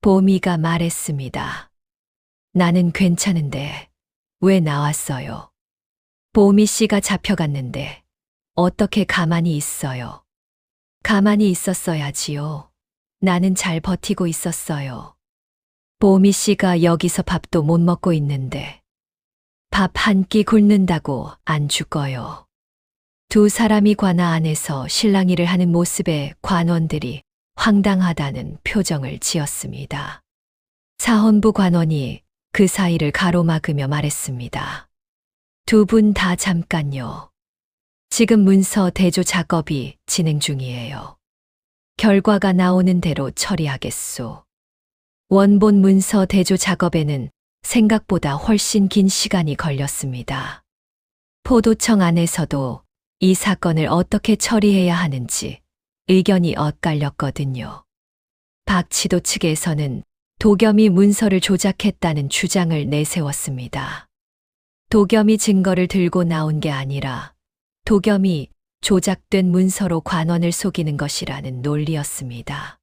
보미가 말했습니다. 나는 괜찮은데 왜 나왔어요? 보미 씨가 잡혀갔는데 어떻게 가만히 있어요? 가만히 있었어야지요. 나는 잘 버티고 있었어요. 보미 씨가 여기서 밥도 못 먹고 있는데 밥 한 끼 굶는다고 안 죽어요. 두 사람이 관아 안에서 실랑이를 하는 모습에 관원들이 황당하다는 표정을 지었습니다. 사헌부 관원이 그 사이를 가로막으며 말했습니다. 두 분 다 잠깐요. 지금 문서 대조 작업이 진행 중이에요. 결과가 나오는 대로 처리하겠소. 원본 문서 대조 작업에는 생각보다 훨씬 긴 시간이 걸렸습니다. 포도청 안에서도 이 사건을 어떻게 처리해야 하는지 의견이 엇갈렸거든요. 박치도 측에서는 도겸이 문서를 조작했다는 주장을 내세웠습니다. 도겸이 증거를 들고 나온 게 아니라 도겸이 조작된 문서로 관원을 속이는 것이라는 논리였습니다.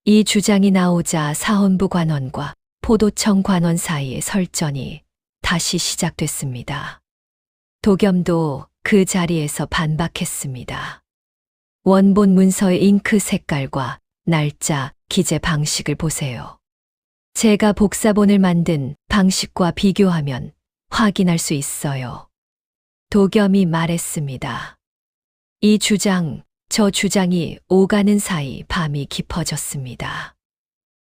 이 주장이 나오자 사헌부 관원과 포도청 관원 사이의 설전이 다시 시작됐습니다. 도겸도 그 자리에서 반박했습니다. 원본 문서의 잉크 색깔과 날짜, 기재 방식을 보세요. 제가 복사본을 만든 방식과 비교하면 확인할 수 있어요. 도겸이 말했습니다. 이 주장, 저 주장이 오가는 사이 밤이 깊어졌습니다.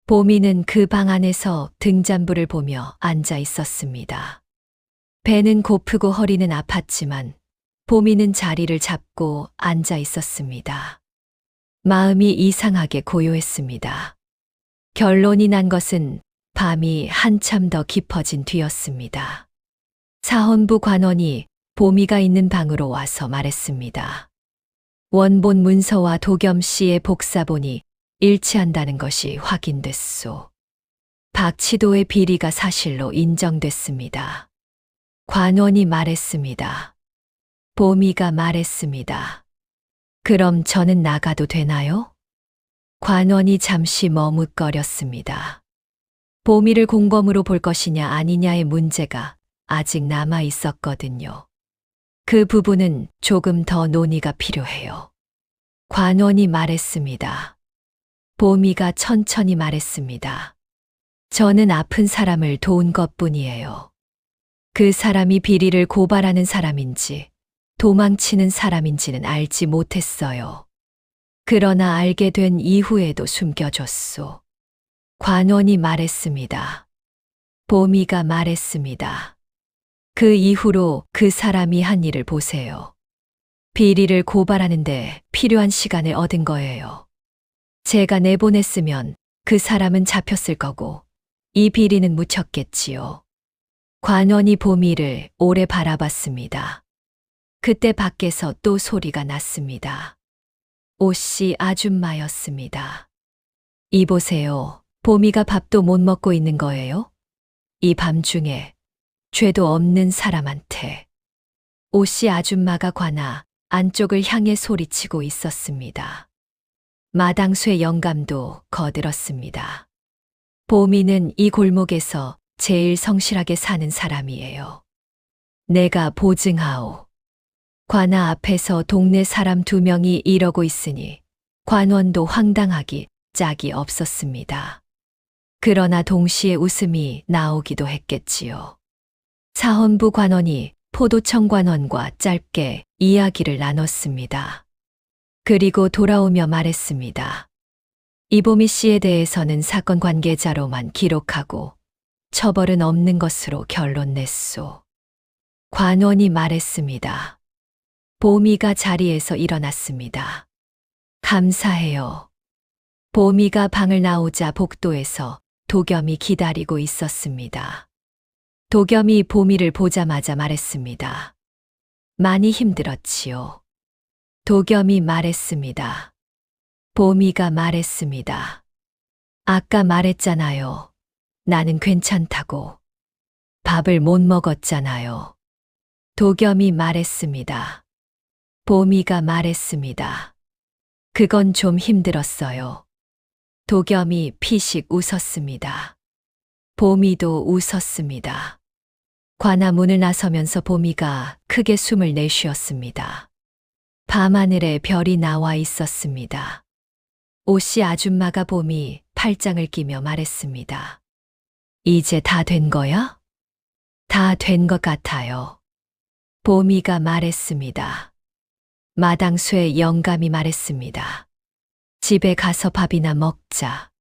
보미는 그 방 안에서 등잔불을 보며 앉아 있었습니다. 배는 고프고 허리는 아팠지만 보미는 자리를 잡고 앉아 있었습니다. 마음이 이상하게 고요했습니다. 결론이 난 것은 밤이 한참 더 깊어진 뒤였습니다. 사헌부 관원이 보미가 있는 방으로 와서 말했습니다. 원본 문서와 도겸 씨의 복사본이 일치한다는 것이 확인됐소. 박치도의 비리가 사실로 인정됐습니다. 관원이 말했습니다. 보미가 말했습니다. 그럼 저는 나가도 되나요? 관원이 잠시 머뭇거렸습니다. 보미를 공범으로 볼 것이냐 아니냐의 문제가 아직 남아 있었거든요. 그 부분은 조금 더 논의가 필요해요. 관원이 말했습니다. 보미가 천천히 말했습니다. 저는 아픈 사람을 도운 것뿐이에요. 그 사람이 비리를 고발하는 사람인지 도망치는 사람인지는 알지 못했어요. 그러나 알게 된 이후에도 숨겨줬소. 관원이 말했습니다. 보미가 말했습니다. 그 이후로 그 사람이 한 일을 보세요. 비리를 고발하는데 필요한 시간을 얻은 거예요. 제가 내보냈으면 그 사람은 잡혔을 거고 이 비리는 묻혔겠지요. 관원이 보미를 오래 바라봤습니다. 그때 밖에서 또 소리가 났습니다. 오씨 아줌마였습니다. 이보세요. 보미가 밥도 못 먹고 있는 거예요? 이 밤중에 죄도 없는 사람한테. 오씨 아줌마가 관아 안쪽을 향해 소리치고 있었습니다. 마당쇠 영감도 거들었습니다. 보미는 이 골목에서 제일 성실하게 사는 사람이에요. 내가 보증하오. 관아 앞에서 동네 사람 2명이 이러고 있으니 관원도 황당하기 짝이 없었습니다. 그러나 동시에 웃음이 나오기도 했겠지요. 사헌부 관원이 포도청 관원과 짧게 이야기를 나눴습니다. 그리고 돌아오며 말했습니다. 이보미 씨에 대해서는 사건 관계자로만 기록하고 처벌은 없는 것으로 결론 냈소. 관원이 말했습니다. 보미가 자리에서 일어났습니다. 감사해요. 보미가 방을 나오자 복도에서 도겸이 기다리고 있었습니다. 도겸이 보미를 보자마자 말했습니다. 많이 힘들었지요. 도겸이 말했습니다. 보미가 말했습니다. 아까 말했잖아요. 나는 괜찮다고. 밥을 못 먹었잖아요. 도겸이 말했습니다. 보미가 말했습니다. 그건 좀 힘들었어요. 도겸이 피식 웃었습니다. 보미도 웃었습니다. 관아 문을 나서면서 보미가 크게 숨을 내쉬었습니다. 밤하늘에 별이 나와 있었습니다. 오씨 아줌마가 보미 팔짱을 끼며 말했습니다. 이제 다 된 거야? 다 된 것 같아요. 보미가 말했습니다. 마당쇠 영감이 말했습니다. 집에 가서 밥이나 먹자.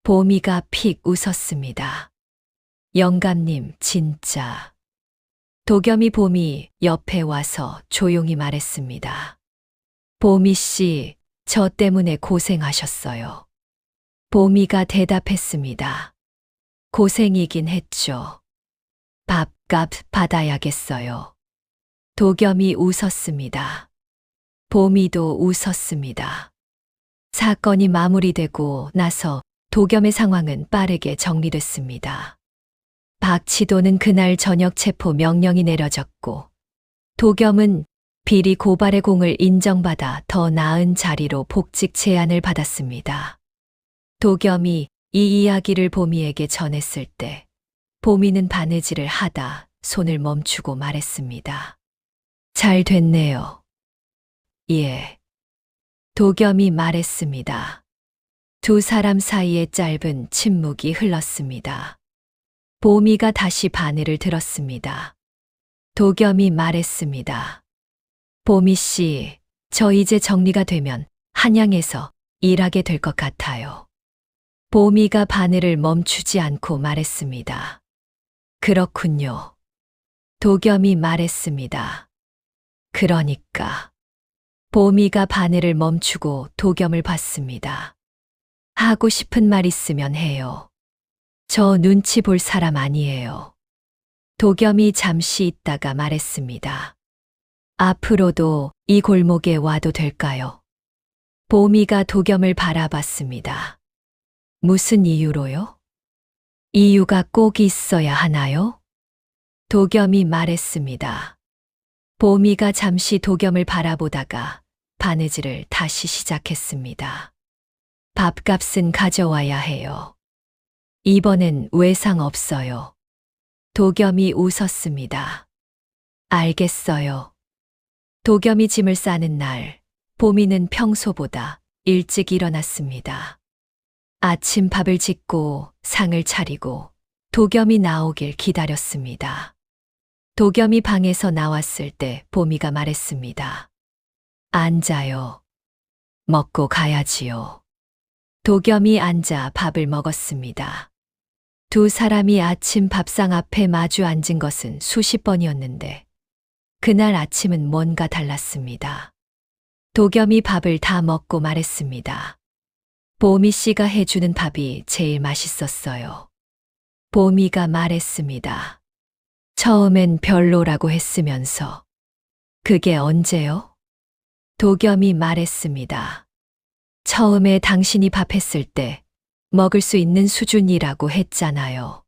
보미가 픽 웃었습니다. 영감님, 진짜. 도겸이 보미 옆에 와서 조용히 말했습니다. 보미 씨, 저 때문에 고생하셨어요. 보미가 대답했습니다. 고생이긴 했죠. 밥값 받아야겠어요. 도겸이 웃었습니다. 보미도 웃었습니다. 사건이 마무리되고 나서 도겸의 상황은 빠르게 정리됐습니다. 박치도는 그날 저녁 체포 명령이 내려졌고 도겸은 비리 고발의 공을 인정받아 더 나은 자리로 복직 제안을 받았습니다. 도겸이 이 이야기를 보미에게 전했을 때 보미는 바느질을 하다 손을 멈추고 말했습니다. 잘 됐네요. 예. 도겸이 말했습니다. 두 사람 사이에 짧은 침묵이 흘렀습니다. 보미가 다시 바늘을 들었습니다. 도겸이 말했습니다. 보미 씨, 저 이제 정리가 되면 한양에서 일하게 될 것 같아요. 보미가 바늘을 멈추지 않고 말했습니다. 그렇군요. 도겸이 말했습니다. 그러니까. 보미가 바늘을 멈추고 도겸을 봤습니다. 하고 싶은 말 있으면 해요. 저 눈치 볼 사람 아니에요. 도겸이 잠시 있다가 말했습니다. 앞으로도 이 골목에 와도 될까요? 보미가 도겸을 바라봤습니다. 무슨 이유로요? 이유가 꼭 있어야 하나요? 도겸이 말했습니다. 보미가 잠시 도겸을 바라보다가 바느질을 다시 시작했습니다. 밥값은 가져와야 해요. 이번엔 외상 없어요. 도겸이 웃었습니다. 알겠어요. 도겸이 짐을 싸는 날, 보미는 평소보다 일찍 일어났습니다. 아침 밥을 짓고 상을 차리고 도겸이 나오길 기다렸습니다. 도겸이 방에서 나왔을 때 보미가 말했습니다. 앉아요. 먹고 가야지요. 도겸이 앉아 밥을 먹었습니다. 두 사람이 아침 밥상 앞에 마주 앉은 것은 수십 번이었는데 그날 아침은 뭔가 달랐습니다. 도겸이 밥을 다 먹고 말했습니다. 보미 씨가 해주는 밥이 제일 맛있었어요. 보미가 말했습니다. 처음엔 별로라고 했으면서. 그게 언제요? 도겸이 말했습니다. 처음에 당신이 밥했을 때 먹을 수 있는 수준이라고 했잖아요.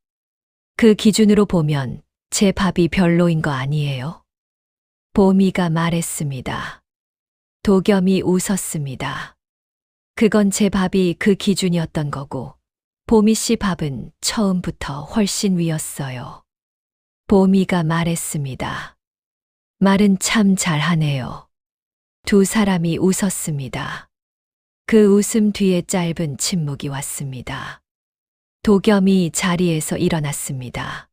그 기준으로 보면 제 밥이 별로인 거 아니에요? 보미가 말했습니다. 도겸이 웃었습니다. 그건 제 밥이 그 기준이었던 거고, 보미 씨 밥은 처음부터 훨씬 위였어요. 보미가 말했습니다. 말은 참 잘하네요. 두 사람이 웃었습니다. 그 웃음 뒤에 짧은 침묵이 왔습니다. 도겸이 자리에서 일어났습니다.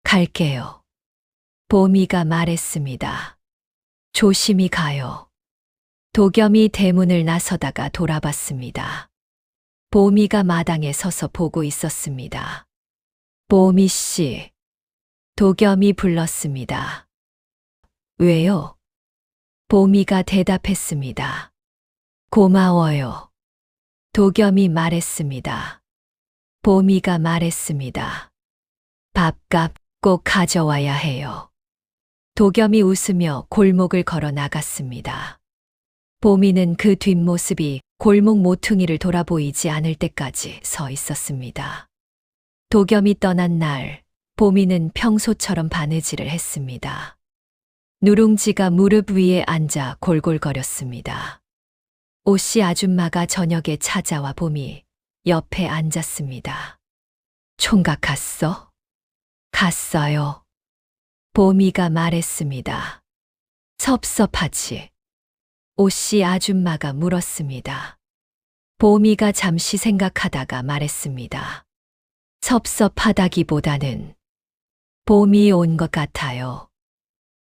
갈게요. 보미가 말했습니다. 조심히 가요. 도겸이 대문을 나서다가 돌아봤습니다. 보미가 마당에 서서 보고 있었습니다. 보미 씨. 도겸이 불렀습니다. 왜요? 보미가 대답했습니다. 고마워요. 도겸이 말했습니다. 보미가 말했습니다. 밥값 꼭 가져와야 해요. 도겸이 웃으며 골목을 걸어 나갔습니다. 보미는 그 뒷모습이 골목 모퉁이를 돌아보이지 않을 때까지 서 있었습니다. 도겸이 떠난 날, 보미는 평소처럼 바느질을 했습니다. 누룽지가 무릎 위에 앉아 골골거렸습니다. 오씨 아줌마가 저녁에 찾아와 보미 옆에 앉았습니다. 총각 갔어? 갔어요. 보미가 말했습니다. 섭섭하지? 오씨 아줌마가 물었습니다. 보미가 잠시 생각하다가 말했습니다. 섭섭하다기보다는 봄이 온 것 같아요.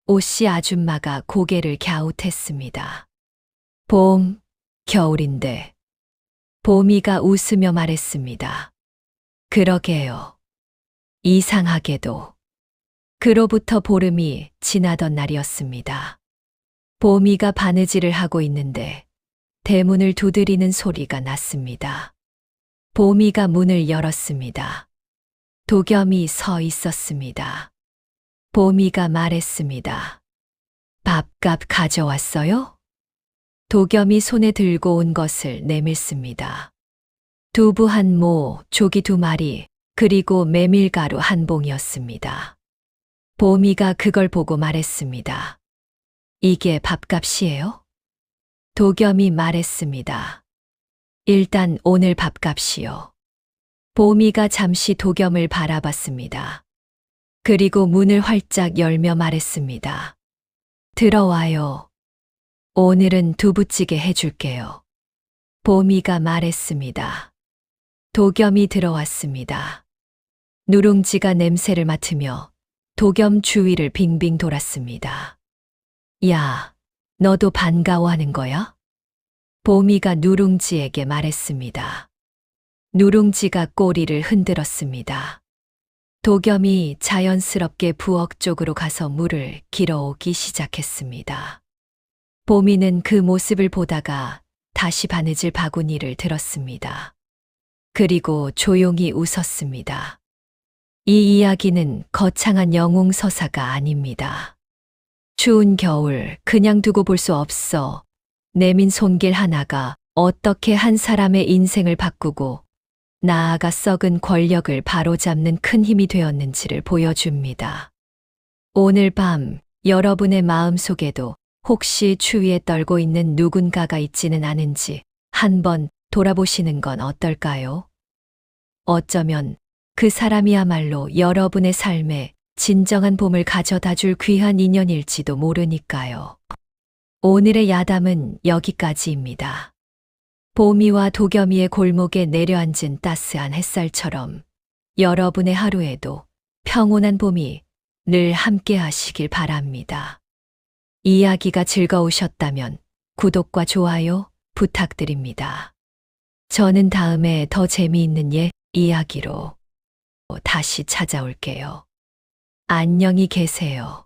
오씨 아줌마가 고개를 갸웃했습니다. 봄, 겨울인데. 보미가 웃으며 말했습니다. 그러게요. 이상하게도. 그로부터 보름이 지나던 날이었습니다. 보미가 바느질을 하고 있는데 대문을 두드리는 소리가 났습니다. 보미가 문을 열었습니다. 도겸이 서 있었습니다. 보미가 말했습니다. 밥값 가져왔어요? 도겸이 손에 들고 온 것을 내밀습니다. 두부 한 모, 조기 2마리, 그리고 메밀가루 한 봉이었습니다. 보미가 그걸 보고 말했습니다. 이게 밥값이에요? 도겸이 말했습니다. 일단 오늘 밥값이요. 보미가 잠시 도겸을 바라봤습니다. 그리고 문을 활짝 열며 말했습니다. 들어와요. 오늘은 두부찌개 해줄게요. 보미가 말했습니다. 도겸이 들어왔습니다. 누룽지가 냄새를 맡으며 도겸 주위를 빙빙 돌았습니다. 야, 너도 반가워하는 거야? 보미가 누룽지에게 말했습니다. 누룽지가 꼬리를 흔들었습니다. 도겸이 자연스럽게 부엌 쪽으로 가서 물을 길어오기 시작했습니다. 보미는 그 모습을 보다가 다시 바느질 바구니를 들었습니다. 그리고 조용히 웃었습니다. 이 이야기는 거창한 영웅 서사가 아닙니다. 추운 겨울 그냥 두고 볼 수 없어. 내민 손길 하나가 어떻게 한 사람의 인생을 바꾸고 나아가 썩은 권력을 바로잡는 큰 힘이 되었는지를 보여줍니다. 오늘 밤 여러분의 마음속에도 혹시 추위에 떨고 있는 누군가가 있지는 않은지 한번 돌아보시는 건 어떨까요? 어쩌면 그 사람이야말로 여러분의 삶에 진정한 봄을 가져다 줄 귀한 인연일지도 모르니까요. 오늘의 야담은 여기까지입니다. 보미와 도겸이의 골목에 내려앉은 따스한 햇살처럼 여러분의 하루에도 평온한 봄이 늘 함께 하시길 바랍니다. 이야기가 즐거우셨다면 구독과 좋아요 부탁드립니다. 저는 다음에 더 재미있는 이야기로 다시 찾아올게요. 안녕히 계세요.